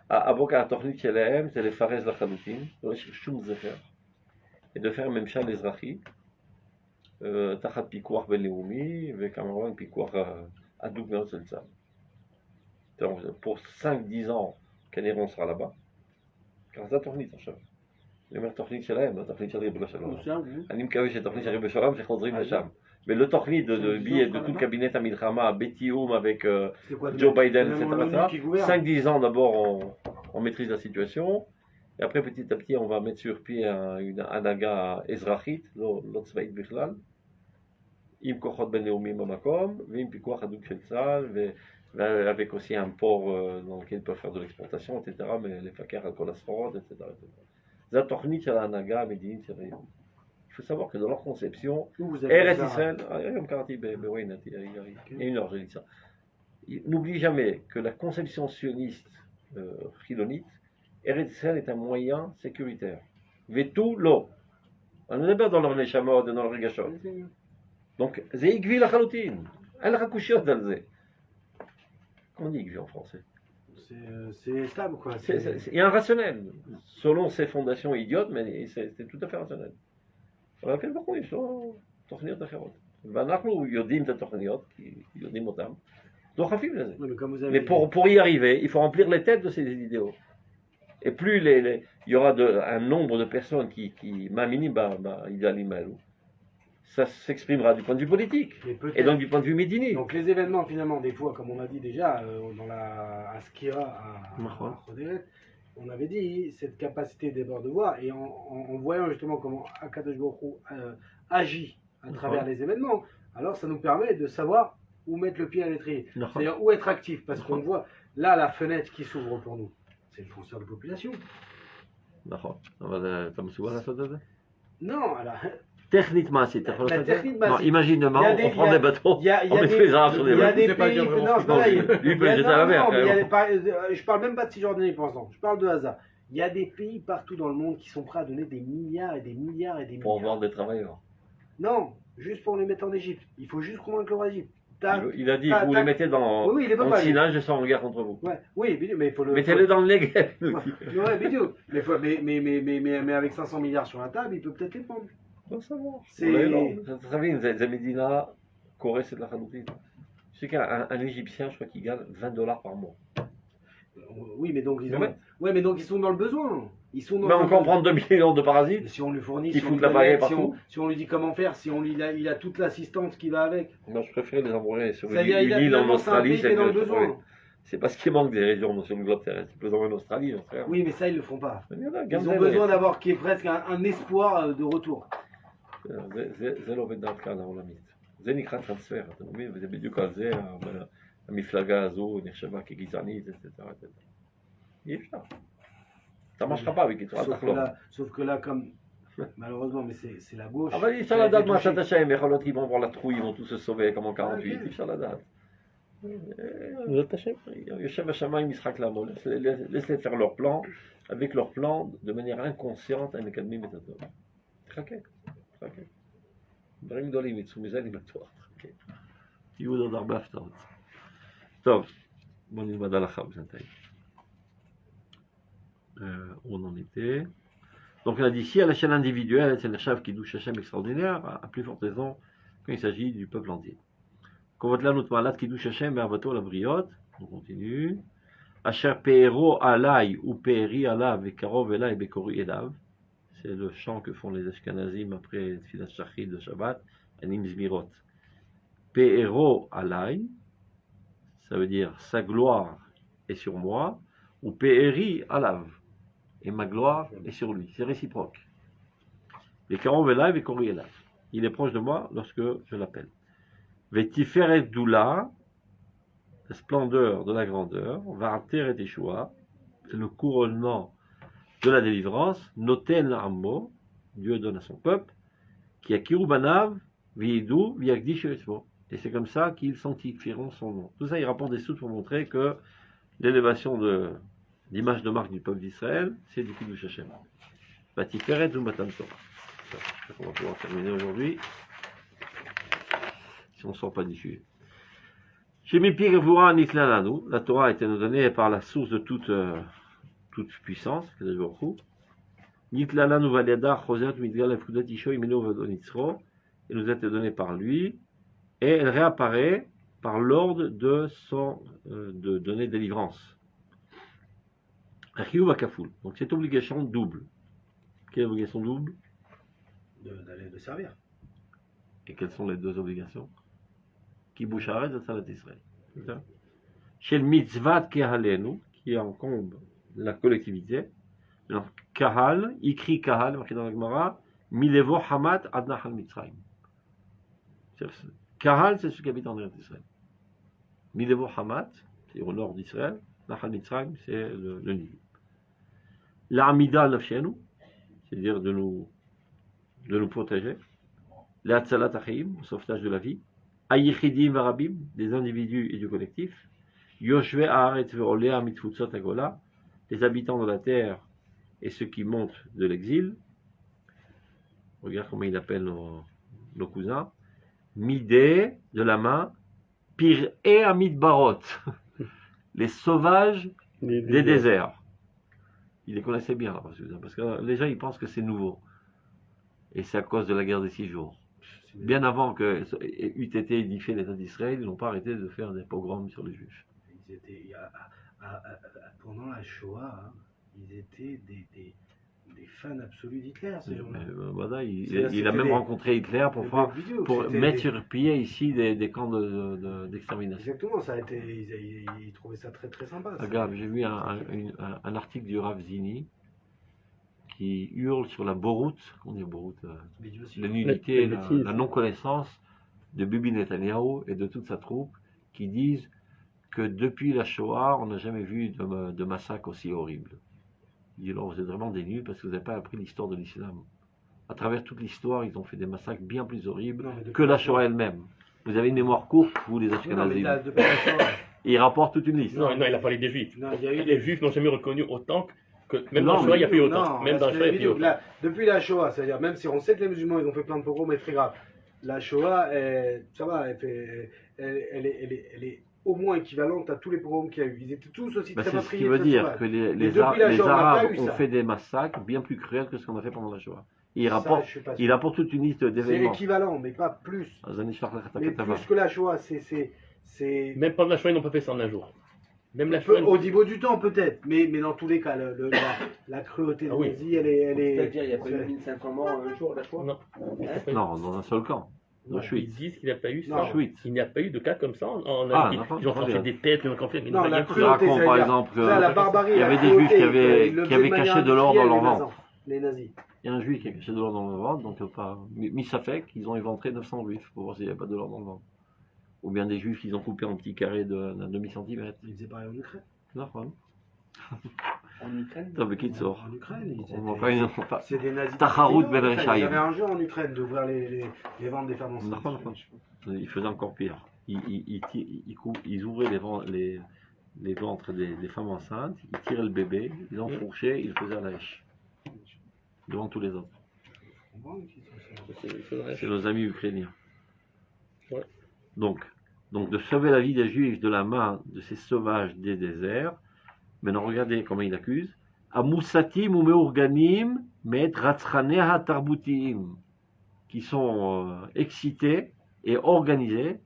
הבוקר התוכנית שלהם זה לפרז לחלוטין, לא יש שום זכר, et de faire ממשל אזרחי, תחת פיקוח בינלאומי וכמובן פיקוח הדוק מאוד של צה"ל. Pour 5-10 ans, כנראה on sera là-bas. ככה זה התוכנית עכשיו. אני אומר תוכנית שלהם, התוכנית של ריבונו של עולם. אני מקווה שתוכנית של ריבונו של עולם שחוזרים לשם. ולא תוכנית de tout le cabinet המלחמה, בתיאום avec Joe Biden, etc. 5-10 ans d'abord on maîtrise la situation. Et après, petit à petit, on va mettre sur pied une הנהגה אזרחית, לא צבאית בכלל, עם כוחות בינלאומיים במקום, ועם פיקוח הדוק של צה"ל, avec aussi un port dans lequel ils peuvent faire de l'exportation, etc., mais לפקח על כל הסחורות, etc. זה התוכנית של ההנהגה המדינית של היום. Il faut savoir que dans leur conception, Eretz Israël, היום קראתי בוויינט, il y a une heure, j'ai dit ça. N'oublie jamais que la conception sioniste chilonite, Eretz Israël est un moyen sécuritaire. Vetou lo. On מדבר dans leur neshamot et dans leur רגשות. Donc, זה עקבי לחלוטין. אין לך קושיות על זה. Comment on dit עקבי en français? C'est stable, quoi. Il y a un rationnel. Selon ses fondations idiotes, mais c'est tout à fait rationnel. אבל כן בחור, יש לו תוכניות אחרות. ואנחנו יודעים את התוכניות, כי יודעים אותן, דוחפים לזה. Mais pour y arriver, il faut remplir les têtes de ces idéaux. Et plus il y aura un nombre de personnes qui m'amini, ça s'exprimera du point de vue politique et donc du point de vue médini. Donc les événements finalement, des fois, comme on a dit déjà dans à Skira à Roderet, on avait dit cette capacité des bords de voix, et en voyant justement comment Akadosh Baruch Hu agit à travers les événements, alors ça nous permet de savoir où mettre le pied à l'étrier, c'est-à-dire où être actif, parce qu'on voit là la fenêtre qui s'ouvre pour nous, c'est le transfert de population. Non, alors... Techniquement, c'est non, imagine demain, on prend des bateaux, on met les arbres sur des bateaux. Il y a des pays, je parle même pas de Cisjordanie pour l'instant, je parle de Gaza. Il y a des pays partout dans le monde qui sont prêts à donner des milliards et des milliards et des milliards. Pour avoir des travailleurs. Non, juste pour les mettre en Égypte. Il faut juste convaincre le Égypte. Il a dit, vous les mettez dans le Sinaï, je sens en guerre contre vous. Ouais, oui, mais il faut le... Mettez-le dans le Negev. Ouais, vidéo. Mais avec 500 milliards sur la table, il peut peut-être les prendre. Vous savez, les Médina, Corée, c'est de la Hanouti. Je sais qu'un Égyptien, je crois qu'il gagne $20 par mois. Oui, mais donc ils sont dans le besoin. Mais on comprend 2 millions de parasites. Si on lui fournit, il faut de la baguette partout. Si on lui dit comment faire, si on lui il a toute l'assistance qui va avec. Moi, je préfère les envoyer sur une île en Australie. C'est parce qu'il manque des régions sur le globe terrestre. Ils peuvent envoyer en Australie, frère. Oui, mais ça, ils le font pas. Ils ont besoin d'avoir qui est presque un espoir de retour. זה לא עובד דווקא על העולמית. זה נקרא טרנספר, אתה מבין? וזה בדיוק על זה, המפלגה הזו נחשבה כגזענית, etc. אי אפשר. אתה משכה pas בקיצור, אל תחלום. Sauf que là, comme... Malheureusement, mais c'est la gauche. אבל אי אפשר לדעת מה שאתה שם, יכול להיות qu'ils vont voir la trouille, ils vont tous se sauver comme en 48, אי אפשר לדעת. יושב בשמיים משחק לעמוד, laisse-les faire leur plan, avec leur plan, de manière inconsciente, הם מקדמים את הטוב. תחכה. דברים גדולים יצאו מזה, אני בטוח. יהיו עוד הרבה הפתעות. טוב, בואו נלמד הלכה בינתיים. Où on en était. Donc on a dit, si à l'échelle individuelle, c'est le chef qui douche Hachem extraordinaire, à plus forte raison quand il s'agit du peuple entier. Quand votre l'anout malade qui douche Hachem, mervato la briotte, on continue. Asher pe'ero alay ou pe'eri alav et karov elay bekori elav. C'est le chant que font les Ashkenazim après Tfilat Shachrit de Shabbat, Anim Zmirot. Pe'ero alay, ça veut dire sa gloire est sur moi, ou Pe'eri alav, et ma gloire est sur lui. C'est réciproque. Les Karov Elay et Kori Elav. Il est proche de moi lorsque je l'appelle. Vetiferet Doula, la splendeur de la grandeur, Va'ater et Yeshua, c'est le couronnement de la délivrance, Noten Ammo, Dieu donne à son peuple, qui a Kirubanav, Viidou, Viagdish Esmo. Et c'est comme ça qu'ils sanctifieront son nom. Tout ça, il rapporte des soutes pour montrer que l'élévation d'image de marque du peuple d'Israël, c'est du Kiddush Hashem. Vatiferet ou Matan Torah. On va pouvoir terminer aujourd'hui, si on ne sort pas du sujet. Chez Mipir Vura Niklalanu, la Torah a été nous donnée par la source de toute puissance, que je vous Niklalanu Valiada, Choset, Midgal, Foudat, Isho, Imeno, Vadonitzro, elle nous a été donnée par lui, et elle réapparaît par l'ordre de donner délivrance. Donc cette obligation double. Quelle obligation double? De servir. Et quelles sont les deux obligations? Kibush Haaretz et Salat Israël. Chez le mitzvat kehalenu, qui encombre la collectivité. Alors, kahal, ikri kahal, marqué dans la Gemara, milevo hamat ad nahal mitzrayim. Kahal, c'est ceux qui habitent en Israël. Milevo hamat, c'est au nord d'Israël. Nahal mitzrayim, c'est le Nil. L'amida nafshenu, c'est-à-dire de nous protéger. L'atzalat achim, le sauvetage de la vie. Ayichidim varabim, des individus et du collectif. Yoshve haaretz ve'olea mitfutzot agola, les habitants de la terre et ceux qui montent de l'exil. Regarde comment il appelle nos cousins. Midé, de la main. Pir et amidbarot, les sauvages des déserts. Il les connaissait bien, là, parce que les gens ils pensent que c'est nouveau. Et c'est à cause de la guerre des 6 jours. Bien avant que eût été édifié l'État d'Israël, ils n'ont pas arrêté de faire des pogroms sur les Juifs. Pendant la Shoah, ils étaient des fans absolus d'Hitler, ces gens-là. Voilà, il a même rencontré Hitler pour mettre sur pied ici des camps d'extermination. Exactement, ça a été, ils trouvaient ça très très sympa. Regarde, j'ai vu un article du Rav Zini qui hurle sur la boroute, on dit boroute, la nullité, la non-connaissance de Bibi Netanyahou et de toute sa troupe, qui disent que depuis la Shoah, on n'a jamais vu de massacre aussi horrible. Il dit alors vous êtes vraiment des nuls parce que vous n'avez pas appris l'histoire de l'islam. À travers toute l'histoire, ils ont fait des massacres bien plus horribles que la Shoah elle-même. Vous avez une mémoire courte, vous les Ashkenazim. Et il rapporte toute une liste. Non, il a parlé des Juifs. Les Juifs n'ont jamais reconnu autant que même dans la Shoah, il n'y a pas eu autant. Même dans la Shoah, il n'y a pas eu autant. Depuis la Shoah, c'est-à-dire même si on sait que les musulmans ils ont fait plein de pogroms, mais très grave. La Shoah, ça va, elle est au moins équivalente à tous les pogroms qu'il y a eu. Ils étaient tous aussi très meurtriers. C'est ce qui veut dire que les Arabes ont fait des massacres bien plus cruels que ce qu'on a fait pendant la Shoah. Il apporte toute une liste d'événements. C'est équivalent, mais pas plus. Mais plus que la Shoah, c'est... Même pendant la Shoah, ils n'ont pas fait ça en un jour. Même la Shoah... Au niveau du temps, peut-être, mais dans tous les cas, la cruauté de nazi, elle est... C'est-à-dire, il n'y a pas eu 1500 morts un jour, la Shoah? Non, dans un seul camp. Ils disent qu'il n'y a pas eu ça. Il n'y a pas eu de cas comme ça en Algérie. Ils ont fait des têtes, ils ont fait... Non, la cruauté, par exemple, la barbarie, il y avait des juifs qui avaient caché de l'or dans leur ventre. Les nazis. Il y a un juif qui a caché de l'or dans le ventre, donc pas Misafek, ils ont éventré 900 juifs pour voir s'il n'y avait pas de l'or dans le ventre. Ou bien des juifs qu'ils ont coupés en petits carrés d'un demi-centimètre. Ils faisaient pareil en Ukraine. Non, en Ukraine. En Ukraine, c'est des nazis. Il y avait un jeu en Ukraine d'ouvrir les ventes des femmes enceintes. Ils faisaient encore pire. Ils ouvraient les ventres des femmes enceintes, ils tiraient le bébé, ils l'enfourchaient, ils le faisaient à la hache. Devant tous les autres. C'est nos amis ukrainiens. Ouais. Donc, de sauver la vie des Juifs de la main de ces sauvages des déserts. Maintenant, regardez comment il accuse. Amoussatim ou meurganim met ratzranea tarbutim, qui sont excités et organisés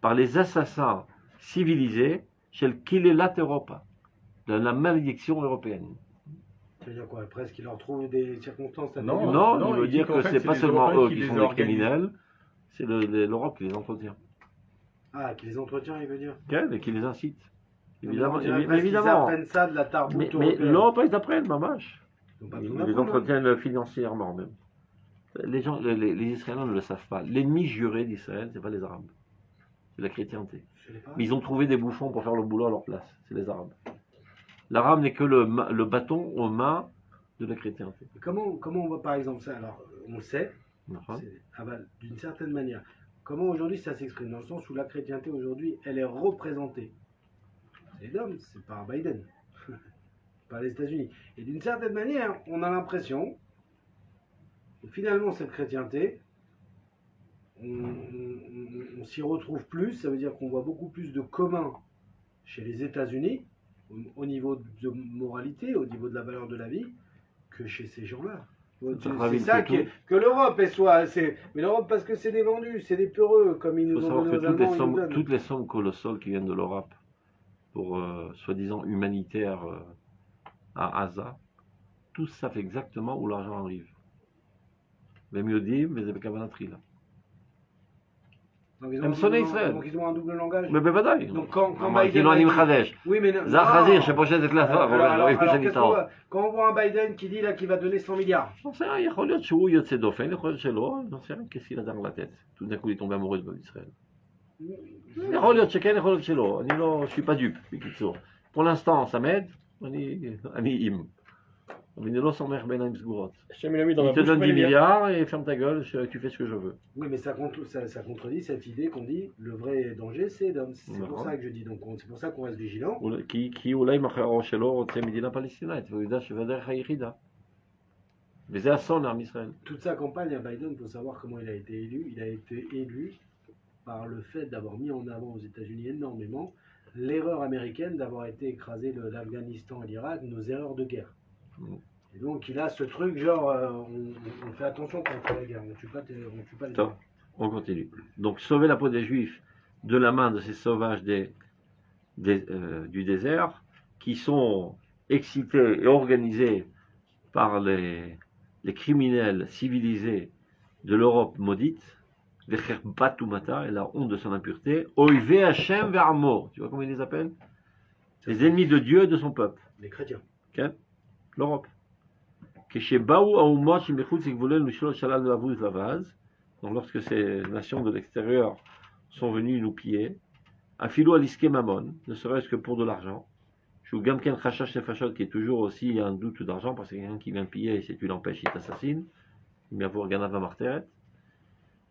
par les assassins civilisés chez le Kilelat Europa, de la malédiction européenne. Ça veut dire quoi? Presque il leur trouve des circonstances. Non, il veut dire que c'est pas seulement eux qui sont des criminels, c'est l'Europe qui les entretient. Ah, qui les entretient, il veut dire? Et qui les incite. Évidemment. Ils apprennent ça de la tarboute. Mais l'Europe, ils apprennent, mamache. Ils les entretiennent financièrement même. Les Israéliens ne le savent pas. L'ennemi juré d'Israël, c'est pas les Arabes. C'est la chrétienté. Mais ils ont trouvé des bouffons pour faire le boulot à leur place. C'est les Arabes. L'arabe n'est que le bâton aux mains de la chrétienté. Comment on voit par exemple ça? Alors, on le sait, d'une certaine manière. Comment aujourd'hui ça s'exprime? Dans le sens où la chrétienté aujourd'hui, elle est représentée. C'est l'homme, c'est par Biden, par les États-Unis. Et d'une certaine manière, on a l'impression que finalement cette chrétienté, on s'y retrouve plus. Ça veut dire qu'on voit beaucoup plus de commun chez les États-Unis au niveau de moralité, au niveau de la valeur de la vie, que chez ces gens-là. C'est ça que l'Europe soit. Mais l'Europe, parce que c'est des vendus, c'est des peureux, comme ils nous ont donné. Toutes les sommes colossales qui viennent de l'Europe pour soi-disant humanitaire à Gaza, tout ça fait exactement où l'argent arrive. Même Yodim, mais avec Kavanatri là. Donc ils ont un double langage. Mais badaï. Donc quand Biden... Oui, mais quand on voit un Biden qui dit là qu'il va donner 100 milliards. J'en sais rien, il y a שהוא יוצא דופן, יכול להיות שלא, j'en sais rien, qu'est-ce qu'il a dans la tête. Tout d'un coup, il est tombé amoureux d'Israël. יכול להיות שכן, יכול להיות שלא. אני לא, je suis pas dupe, בקיצור. Pour l'instant, ça m'aide, אני עם. Mais ne l'os en mer בעיניים סגורות. Il te donne 10 milliards et ferme ta gueule, tu fais ce que je veux. Oui, mais ça contredit cette idée qu'on dit le vrai danger c'est l'homme. C'est pour ça que je dis, donc c'est pour ça qu'on reste vigilant. כי אולי מחר שלו רוצה מדינה פלסטינאית, והוא יודע שבדרך היחידה. וזה אסון לעם ישראל. Toute sa campagne à Biden, il faut savoir comment il a été élu. Il a été élu par le fait d'avoir mis en avant aux États-Unis énormément l'erreur américaine d'avoir été écrasé l'Afghanistan et l'Irak, nos erreurs de guerre. Et donc il a ce truc genre on fait attention quand on fait la guerre, on tue pas les gens. On continue. Donc sauver la peau des Juifs de la main de ces sauvages du désert qui sont excité et organisé par les criminels civilisés de l'Europe maudite, les Kherbatumata, et la honte de son impureté, Oive Hashem Ve'amo, tu vois comment ils les appellent? Les ennemis de Dieu et de son peuple. Les chrétiens. Okay? L'Europe. Donc lorsque ces nations de l'extérieur sont venues nous piller, Afilo aliske mamon, ne serait-ce que pour de l'argent, Shou gamken chachash nefashot, qui est toujours aussi un doute d'argent, parce que quelqu'un qui vient piller, si tu l'empêches, il t'assassine. Il vous reganav la marteret.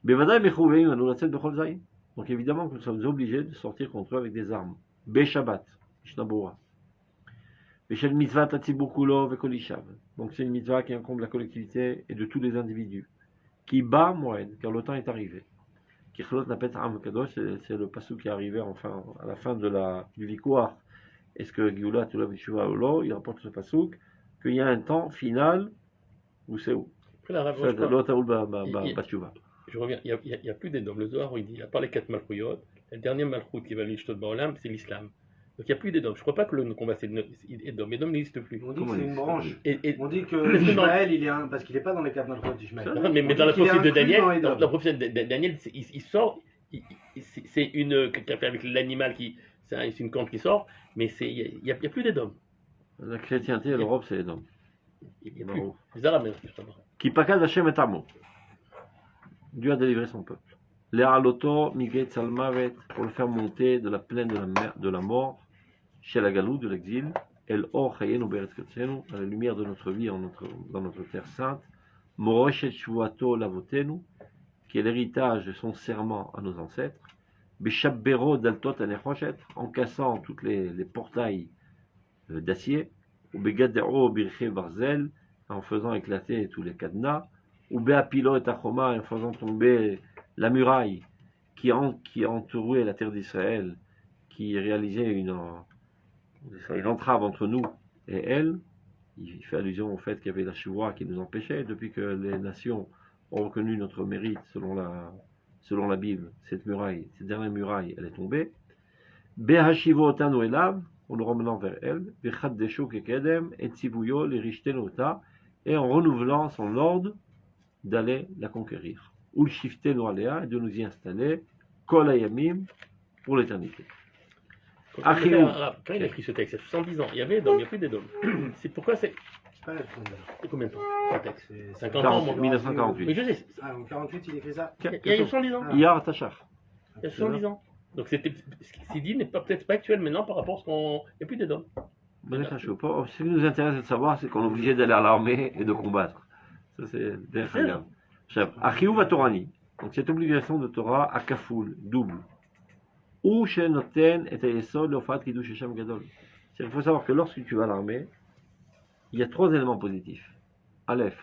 Bevadaï mechouveim anulatzet bechol zayin. Donc évidemment que nous sommes obligés de sortir contre eux avec des armes. Beshabbat, Mishnah. Beshel mitzvah tatzibur kulo vekol ishav. Donc c'est une mitzvah qui incombe la collectivité et de tous les individus. Qui bat moed, car le temps est arrivé. Kirchlot napet am kadosh, c'est le passou qui est arrivé enfin à la fin du victoire. Est-ce que Géoula Tula Vishuva ou lo, il rapporte ce passouk qu'il y a un temps final où c'est où? Je reviens, il n'y a plus d'Edom. Le Zohar, il dit, à part les 4 Malchouyot, le dernier Malchout qui va l'Ishtot Baolam, c'est l'islam. Donc il n'y a plus d'Edom. Je ne crois pas que le combat c'est Edom. Edom n'existe plus. On dit que c'est une branche. On dit que Ishmaël, il est un. Parce qu'il n'est pas dans les 4 Malchouyot d'Ishmaël. Mais dans la prophétie de Daniel, dans la prophétie de Daniel, il sort, c'est une. Avec l'animal qui. C'est une campe qui sort, mais il n'y a plus d'Edom. La chrétienté et l'Europe, c'est Edom. Il n'y a plus. Les Arabes, justement. Qui pakad Hashem et Amo. Dieu a délivré son peuple. L'Eraloto, Miget Salmavet, pour le faire monter de la plaine de la mort, chez la Galou, de l'exil, El Or Chayenu Beretz Katsenu, à la lumière de notre vie dans notre terre sainte, Moroshet Shuato Lavotenu, qui est l'héritage de son serment à nos ancêtres, Beshabbero Daltot Anechoshet, en cassant toutes les portails d'acier, ou Begadero Birche Barzel, en faisant éclater tous les cadenas, ou Beapilo et Achoma, en faisant tomber la muraille qui entourait la terre d'Israël, qui réalisait une entrave entre nous et elle. Il fait allusion au fait qu'il y avait la Shuvah qui nous empêchait. Depuis que les nations ont reconnu notre mérite selon la Bible, cette dernière muraille, elle est tombée. Behashivo otanu elav, en nous ramenant vers elle, Bechaddeshu kekedem, et Tzivuyo, les richtenota, et en renouvelant son ordre d'aller la conquérir. Ou le shifter nous aléa, et de nous y installer, kol hayamim, pour l'éternité. Quand il a écrit ce texte, il y a 70 ans, il y avait Edom, il n'y a plus d'Edom. C'est pourquoi c'est. C'est combien de temps ce texte? 50 ans, 1948. Mais je sais. Ah, en 48, il écrit ça. Il y a 70 ans. Yar Tachar. Il y a 70 ans. Donc ce qui s'est dit n'est peut-être pas actuel maintenant par rapport à ce qu'on. Il n'y a plus d'Edom. Ce qui nous intéresse de savoir, c'est qu'on est obligé d'aller à l'armée et de combattre. Ça, c'est derrière. Achiou va Torani. Donc cette obligation de Torah à Kafoul, double. Ou chez Noten et Ayesod, l'Ofat Kiddush Hashem Gadol. Il faut savoir que lorsque tu vas à l'armée, il y a 3 éléments positifs. Aleph,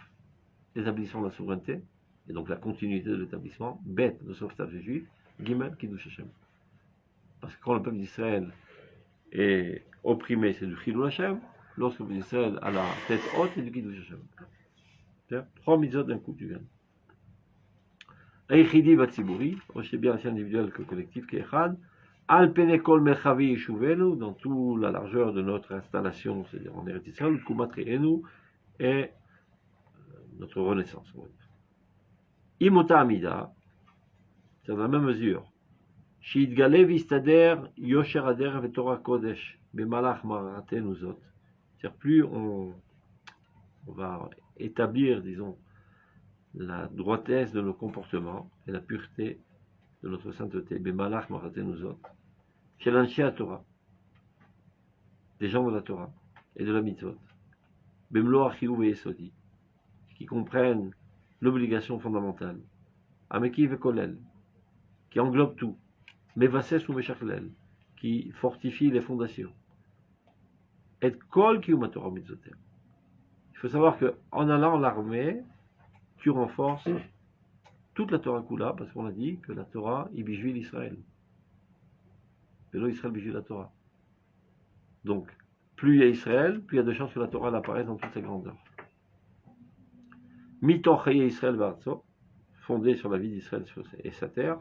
l'établissement de la souveraineté, et donc la continuité de l'établissement. Bet, le sauvetage des Juifs. Gimel, Kiddush Hashem. Parce que quand le peuple d'Israël est opprimé, c'est du Chilul Hashem. Lorsque le peuple d'Israël a la tête haute, c'est du Kiddush Hashem. 3 mitzvot d'un coup, tu viens. Eichidi Batsibouri, aussi bien assez individuel que collectif, qui est Echad. Al Penekol Mechavi Yeshuvenu, dans toute la largeur de notre installation, c'est-à-dire en Eretz Yisrael, Kumatrienu, et notre renaissance. Imota Amida, c'est dans la même mesure. Shidgale Vistader Yosher Ader Vetorah Kodesh, Bemalach Maratenu Zot. C'est-à-dire, plus on va établir, disons, la droitesse de nos comportements et la pureté de notre sainteté, Bemalach Maratenu Zot. Chez l'Anshia Torah, des gens de la Torah et de la mitzvot, Bemlo Achiou Yesodi, qui comprennent l'obligation fondamentale, Ameki Vekolel, qui englobe tout, Mevases ou Meshachlel, qui fortifie les fondations, et Kol Kiyum Torah Mitzvoter. Il faut savoir qu'en allant à l'armée, tu renforces toute la Torah Kula, parce qu'on a dit que la Torah, il bijouit l'Israël. Vélo Israël bijouit la Torah. Donc, plus il y a Israël, plus il y a de chances que la Torah apparaisse dans toute sa grandeur. Mitochaye Israël Varzo, fondé sur la vie d'Israël et sa terre,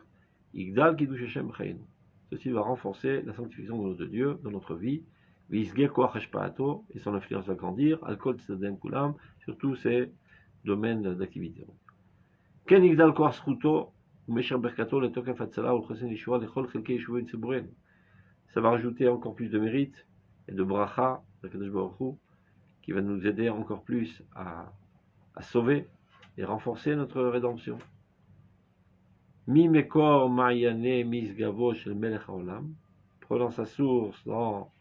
Igdal Kiddush Hashem Chayenu. Ceci va renforcer la sanctification de notre Dieu dans notre vie, V'yisger koach hashpa'ato, et son influence va grandir, al-kol tzadem kulam, sur tous ces domaines d'activité. Ken yigdal koach zchuto, umesher berkato, letokef hatzala, ulchosen yeshua, lechol chelkei yeshuven tziburen. Ça va rajouter encore plus de mérite et de bracha, d'Akadosh Baruch Hu, qui va nous aider encore plus à sauver et renforcer notre rédemption. Mi mekor ma'yane misgavo shel melech haolam, prenant sa source dans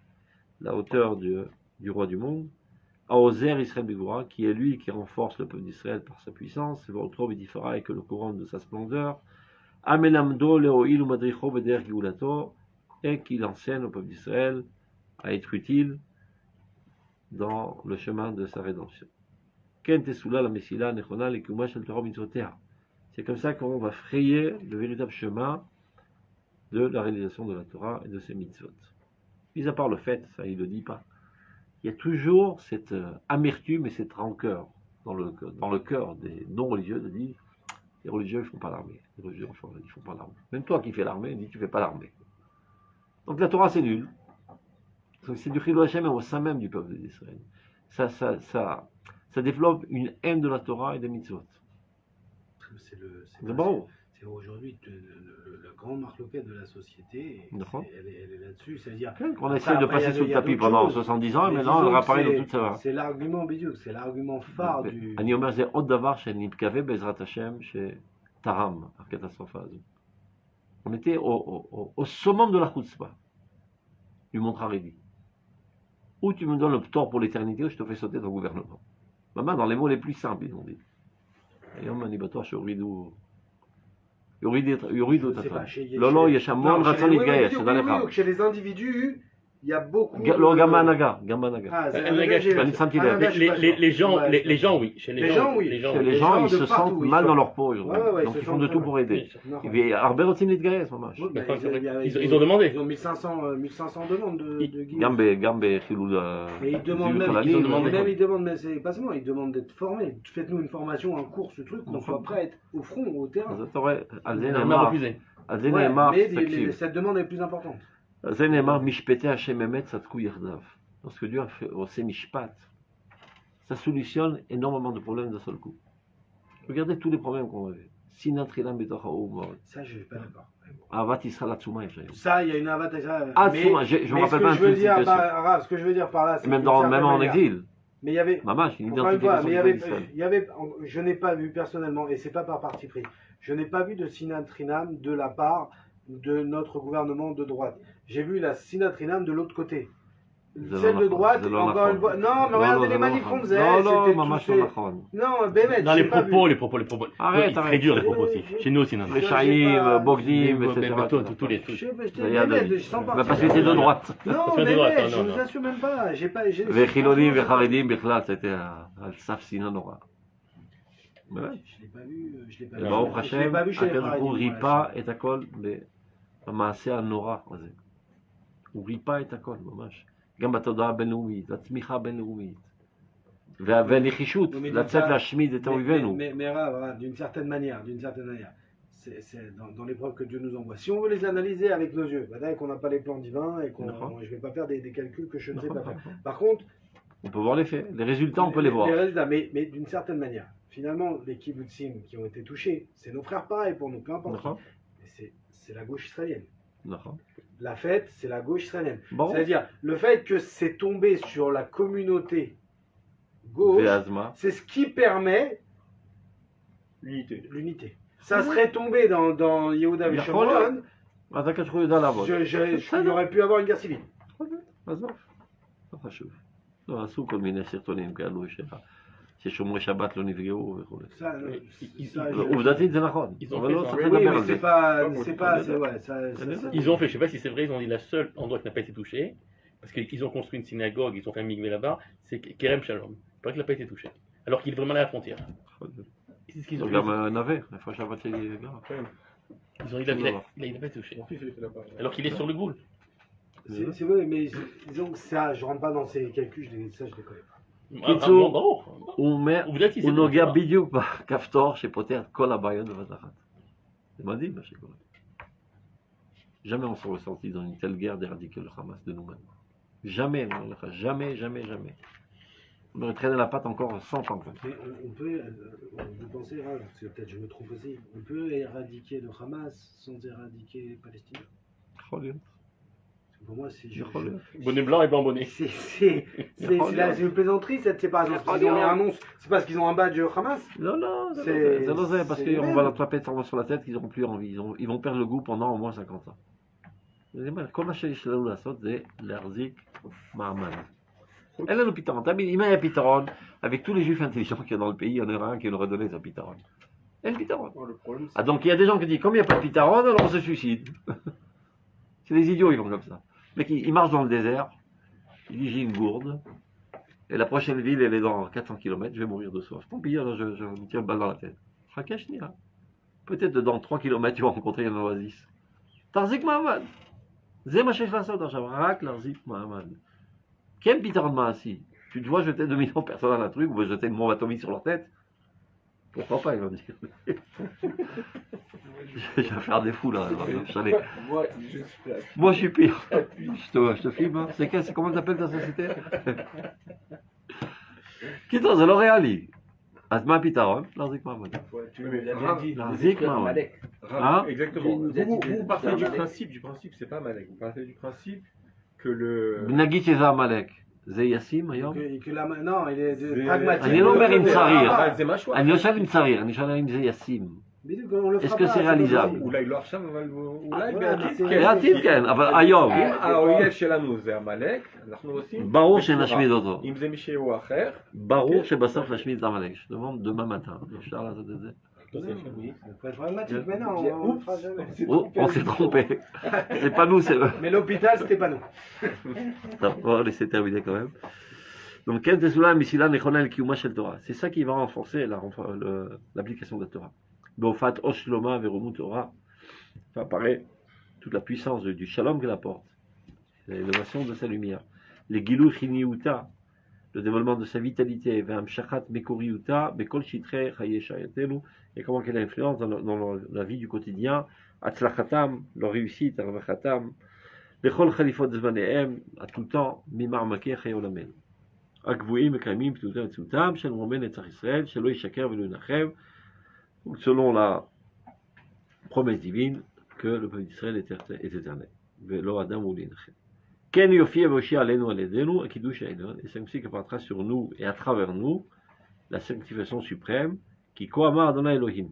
la hauteur du roi du monde, Aozer Israël Bigora, qui est lui qui renforce le peuple d'Israël par sa puissance, et que le courant de sa splendeur, Amenamdo leoil umadricho beder giulato, et qu'il enseigne au peuple d'Israël à être utile dans le chemin de sa rédemption. C'est comme ça qu'on va frayer le véritable chemin de la réalisation de la Torah et de ses mitzvot. Mis à part le fait, ça il ne le dit pas, il y a toujours cette amertume et cette rancœur dans le cœur des non-religieux de dire les religieux ne font pas l'armée. Les religieux ne font pas l'armée. Même toi qui fais l'armée, dis tu ne fais pas l'armée. Donc la Torah c'est nul. C'est du Chilou Hashem au sein même du peuple d'Israël. Ça développe une haine de la Torah et des mitzvot. C'est aujourd'hui la grande marloquette de la société. Elle est là-dessus. C'est-à-dire qu'on essaie de passer sous le tapis pendant 70 ans et maintenant elle réapparaît dans toute sa... C'est l'argument bidou, c'est l'argument phare du... אני אומר, זה עוד דבר שנתקווה בעזרת השם שתרם הקטסטרופה הזו. On était au summum de la chutzpah, du mont Haredi. Ou tu me donnes le tort pour l'éternité ou je te fais sauter ton gouvernement. Maman, dans les mots les plus simples, ils ont dit. היום אני בטוח יורידו את התורה. לא, יש המון רצון להתגייס, שתדע לך. chez les individus, il y a beaucoup... לא, גם בהנהגה. אני שמתי לב. Les gens, oui. Chez les gens, oui. Les gens, ils se sentent mal dans leur peau aujourd'hui. Donc ils font de tout pour aider. הרבה רוצים להתגייס, ממש. Ils ont demandé. Ils ont 1500 demandes de guide. גם בחילול... Mais ils demandent même, c'est pas seulement, ils demandent d'être formés. Faites-nous une formation, un cours, ce truc, qu'on soit prêt au front, au terrain. אז אתה רואה, על זה Ouais, נאמר, mais cette demande est plus importante. זה נאמר, משפטי השם אמת צדקו יחדיו. Lorsque Dieu fait mishpat, ça solutionne énormément de problèmes d'un seul coup. Regardez tous les problèmes qu'on avait. Sinat Rilam Betoch Haoum. Ça, je ne suis pas d'accord. Avat Israël Atsuma. Ça, il y a une Avat Israël. Atsuma, je ne me rappelle pas un truc. Ce que je veux dire par là, c'est même en exil. Mais il y avait, encore une fois, je n'ai pas vu personnellement, et c'est pas par parti pris, je n'ai pas vu de Sinat Rinam de la part de notre gouvernement de droite. J'ai vu la Sinat Rinam de l'autre côté. Celle de droite, encore une fois. Non, mais regardez les manifs qu'on faisait. Non, Bémet. Dans les propos. Arrête, très dur les propos aussi. Chez nous aussi, non. Les Chaïm, Bogdim, etc. Tous les. Parce que c'était de droite. Non, Bémet, je ne vous assure même pas. Vechilonim, Vecharedim, Bechlat, c'était un saf sinon nora. Je ne l'ai pas vu. Je ne l'ai pas vu chez les Charedim. Ripa et Akol, במעשה הנורא הזה. הוא ריפא את הכל, ממש. גם בתודעה הבינלאומית, התמיכה הבינלאומית. והנחישות, לצאת להשמיד את אויבינו. Mais d'une certaine manière, c'est dans les preuves que Dieu nous envoie. Si on veut les analyser avec nos yeux, qu'on n'a pas les plans divins et je ne vais pas faire des calculs que je ne sais pas faire. Par contre, on peut voir les faits, les résultats, on peut les voir. Les résultats, mais d'une certaine manière. Finalement, les kibbutzim qui ont été touchés, c'est nos frères pareils pour nous, peu importe. C'est la gauche israélienne. La fête, c'est la gauche israélienne. Bon. C'est-à-dire, le fait que c'est tombé sur la communauté gauche, c'est ce qui permet l'unité. Ça serait tombé dans Yehuda et Shomron, il aurait pu avoir une guerre civile. ששומרי שבת לא נפגעו וכו'. עובדתית זה נכון. Ils ont fait, je ne sais pas si c'est vrai, ils ont dit la seule endroit qui n'a pas été touché, parce qu'ils ont construit une synagogue, ils ont fait un mikvé là-bas, c'est Kerem Shalom. Il paraît qu'il n'a pas été touché. Alors qu'il est vraiment à la frontière. C'est ce qu'ils ont גם נווה, איפה שעבדתי גר. Ils ont dit il n'a pas été touché. Alors qu'il est sur le goul. C'est vrai, mais disons que ça, je ne rentre pas dans ces calculs, ça je ne les connais pas. קיצור, הוא נוגע בדיוק בכפתור שפותח את כל הבעיות בבת אחת. זה מדהים מה שקורה. Jamais on s'est ressenti dans une telle guerre d'éradiquer le Hamas de nous-mêmes. Jamais, jamais, jamais, jamais. On aurait traîné la patte encore 100 ans. Mais on peut, vous pensez, parce que peut-être je me trompe aussi, on peut éradiquer le Hamas sans éradiquer les Palestiniens? Pour moi, c'est bonnet blanc et blanc bonnet. C'est une plaisanterie cette séparation. Parce qu'ils ont un annonce, c'est parce qu'ils ont un badge Hamas. Non, c'est parce qu'on va leur taper sur la tête qu'ils n'auront plus envie. Ils vont perdre le goût pendant au moins 50 ans. כל מה שיש לנו לעשות זה להחזיק מעמד. אין לנו פתרון. אם היה פתרון, avec tous les juifs intelligents qu'il y a dans le pays, il y en aurait un qui aurait donné ce pitaron. Il y a le pitaron. Ah, donc il y a des gens qui disent, comme il n'y a pas de pitaron, alors on se suicide. C'est des idiots, ils vont comme ça. Le mec, il marche dans le désert, il dit, j'ai une gourde, et la prochaine ville, elle est dans 400 km, je vais mourir de soif. Tant pis, alors je me tire une balle dans la tête. Rakashnia. Peut-être dans 3 km, tu vas rencontrer un oasis. Tarzik Mahamad. זה מה שיש לעשות עכשיו, רק להחזיק מעמד. כן פתרון מעשי. Tu te vois jeter 2 millions de personnes dans un truc, ou jeter une bombe atomique sur leur tête? Pourquoi pas, il va me dire. Je vais faire des fous là. Moi je suis pire. Je te filme. Hein. C'est comment t'appelles ta société? קיצור, זה לא ריאלי. אז מה הפתרון? להחזיק מעמד. להחזיק מעמד. Exactement. Vous partez du principe, c'est pas Malek. Vous partez du principe que le... נגיד שזה המלך. זה ישים היום? non, il est pragmatique. אני לא אומר אם צריך. אני לא שואל אם צריך, אני שואל אם זה ישים. Est-ce que c'est réalisable? אולי לא עכשיו, אבל אולי בעתיד כן, אבל היום. אם האויב שלנו זה המלך, אנחנו עושים... ברור שנשמיד אותו. אם זה מישהו אחר... ברור שבסוף נשמיד את המלך. Je demande demain matin. אפשר לעשות את זה? Mais non, on s'est trompé. C'est pas nous, c'est eux. Mais l'hôpital, c'était pas nous. On va laisser terminer quand même. Donc, c'est ça qui va renforcer l'application de la Torah. Bofat Oshloma Veromu Torah. Ça apparaît toute la puissance du shalom qu'elle apporte, l'élévation de sa lumière. Les Gilou Chiniuta, le développement de sa vitalité, Ve'am Shachat Mekoriuta, Bekol Shitre Chaye Shayatenu, et comment qu'elle influence dans la vie du quotidien, Atzlachatam, leur réussite, Arvachatam, Bechol Khalifot Zvanehem, à tout le temps, Mimar Makeh Chayolamen. Akvouim Mekayimim Ptutam Tzutam, Shel Romen Etzach Israël, Shelo Yishaker Velo Yinachem, selon la promesse divine que le peuple d'Israël est éternel. Velo Adam ou Yinachem. Ken Yofi Evoshi Alenu Aledenu, Akidush Aïdon, et c'est ainsi qu'apparaîtra sur nous et à travers nous la sanctification suprême, qui Koama Adonai Elohim,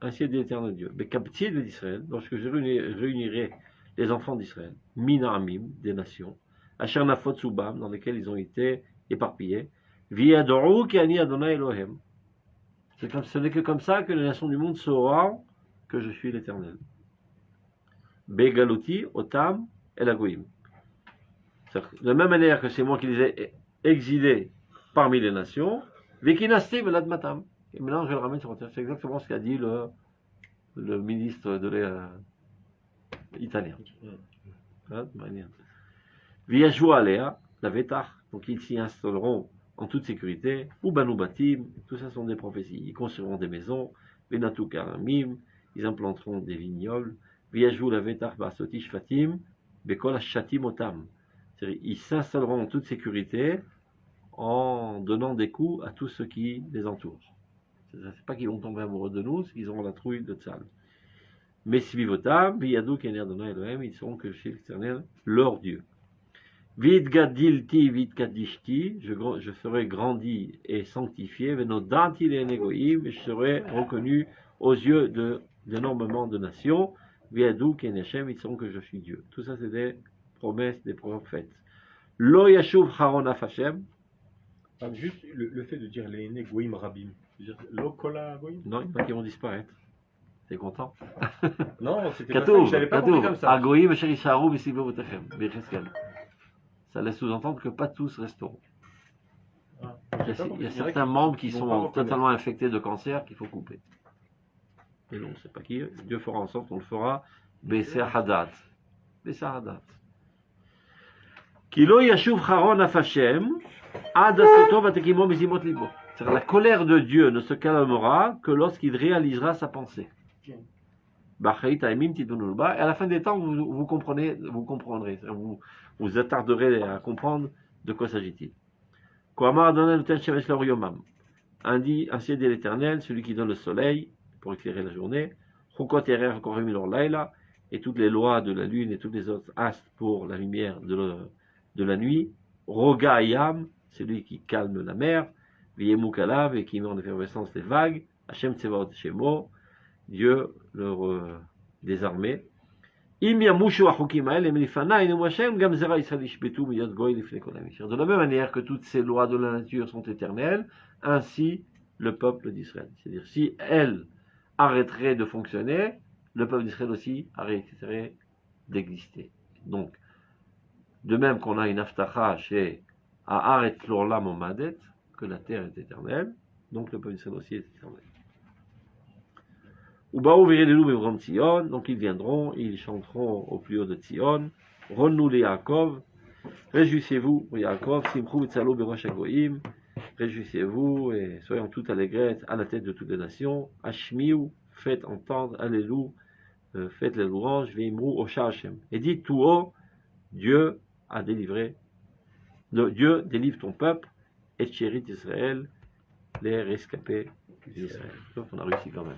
ainsi dit l'éternel Dieu. Bekaptid d'Israël, lorsque je réunirai les enfants d'Israël, Mina Amim, des nations, Asher Nafot Subam, dans lesquels ils ont été éparpillés, Viadorou Kiani Adonai Elohim. Ce n'est que comme ça que les nations du monde sauront que je suis l'éternel. Begaluti, Otam, Elagoim. De la même manière que c'est moi qui les ai exilés parmi les nations, Vekinastim Eladmatam. Et maintenant je le ramène sur la terre. C'est exactement ce qu'a dit le ministre de italien. Viajou Alea, la Vetach, donc ils s'y installeront en toute sécurité, ou Banu Batim, tout ça sont des prophéties. Ils construiront des maisons, Venatou Karamim, ils implanteront des vignobles, Viajou la Vetach Basotish Fatim, Bekol Shatim Otam. Ils s'installeront en toute sécurité en donnant des coups à tous ceux qui les entourent. C'est pas qu'ils vont tomber amoureux de nous, c'est qu'ils auront la trouille de Tzal. Mais si vivotam, viyadou kener Adonai Elohim, ils sauront que je suis l'éternel, leur Dieu. Vidgadilti, vidgadishti, je serai grandi et sanctifié, venodati lenegoim, et je serai reconnu aux yeux d'énormément de nations, viyadou kener Hashem, ils sauront que je suis Dieu. Tout ça, c'est des promesses des prophètes. Lo yashuv haron af Hashem. Juste le fait de dire les Goïm Rabim, Lo Kola Goïm. Non, il y en a qui vont disparaître. T'es content? Non, c'était pas ça, j'avais pas compris comme ça. Agoïm Sherisharu B'Sivlo Votachem, B'Cheskel. Ça laisse sous-entendre que pas tous resteront. Il y a certains membres qui sont totalement infectés de cancer qu'il faut couper. Et non, c'est pas qui. Dieu fera en sorte qu'on le fera. B'Ser Hadat. B'Ser Hadat. Kilo Yashuv Haron af Hashem. La colère de Dieu ne se calmera que lorsqu'il réalisera sa pensée. et à la fin des temps, vous comprendrez, vous attarderez à comprendre de quoi s'agit-il. Ainsi dit l'Éternel, celui qui donne le soleil pour éclairer la journée, et toutes les lois de la lune et tous les autres astres pour la lumière de la nuit, Roga Ayam, celui qui calme la mer, Viyemukalav, et qui met en effervescence les vagues, Hashem Tsevaot Shemo, Dieu leur des armées. De la même manière que toutes ces lois de la nature sont éternelles, ainsi le peuple d'Israël. C'est-à-dire, si elles arrêteraient de fonctionner, le peuple d'Israël aussi arrêterait d'exister. Donc, de même qu'on a une aftacha chez Haaret l'Olam Omadet, que la terre est éternelle, donc le peuple d'Israël aussi est éternel. Donc ils viendront, ils chanteront au plus haut de Tzion. Ronu le Yaakov, réjouissez-vous, Yaakov, Simchou Tzalou Berosh Hagoyim, réjouissez-vous et soyons tout allégresse à la tête de toutes les nations. Ashmiu, faites entendre, Alléluia, faites les louanges, Veimru Osha Hashem. Et dites tout haut, Dieu a délivré, Dieu délivre ton peuple, et chérit Israël, les rescapés d'Israël. Donc on a réussi quand même.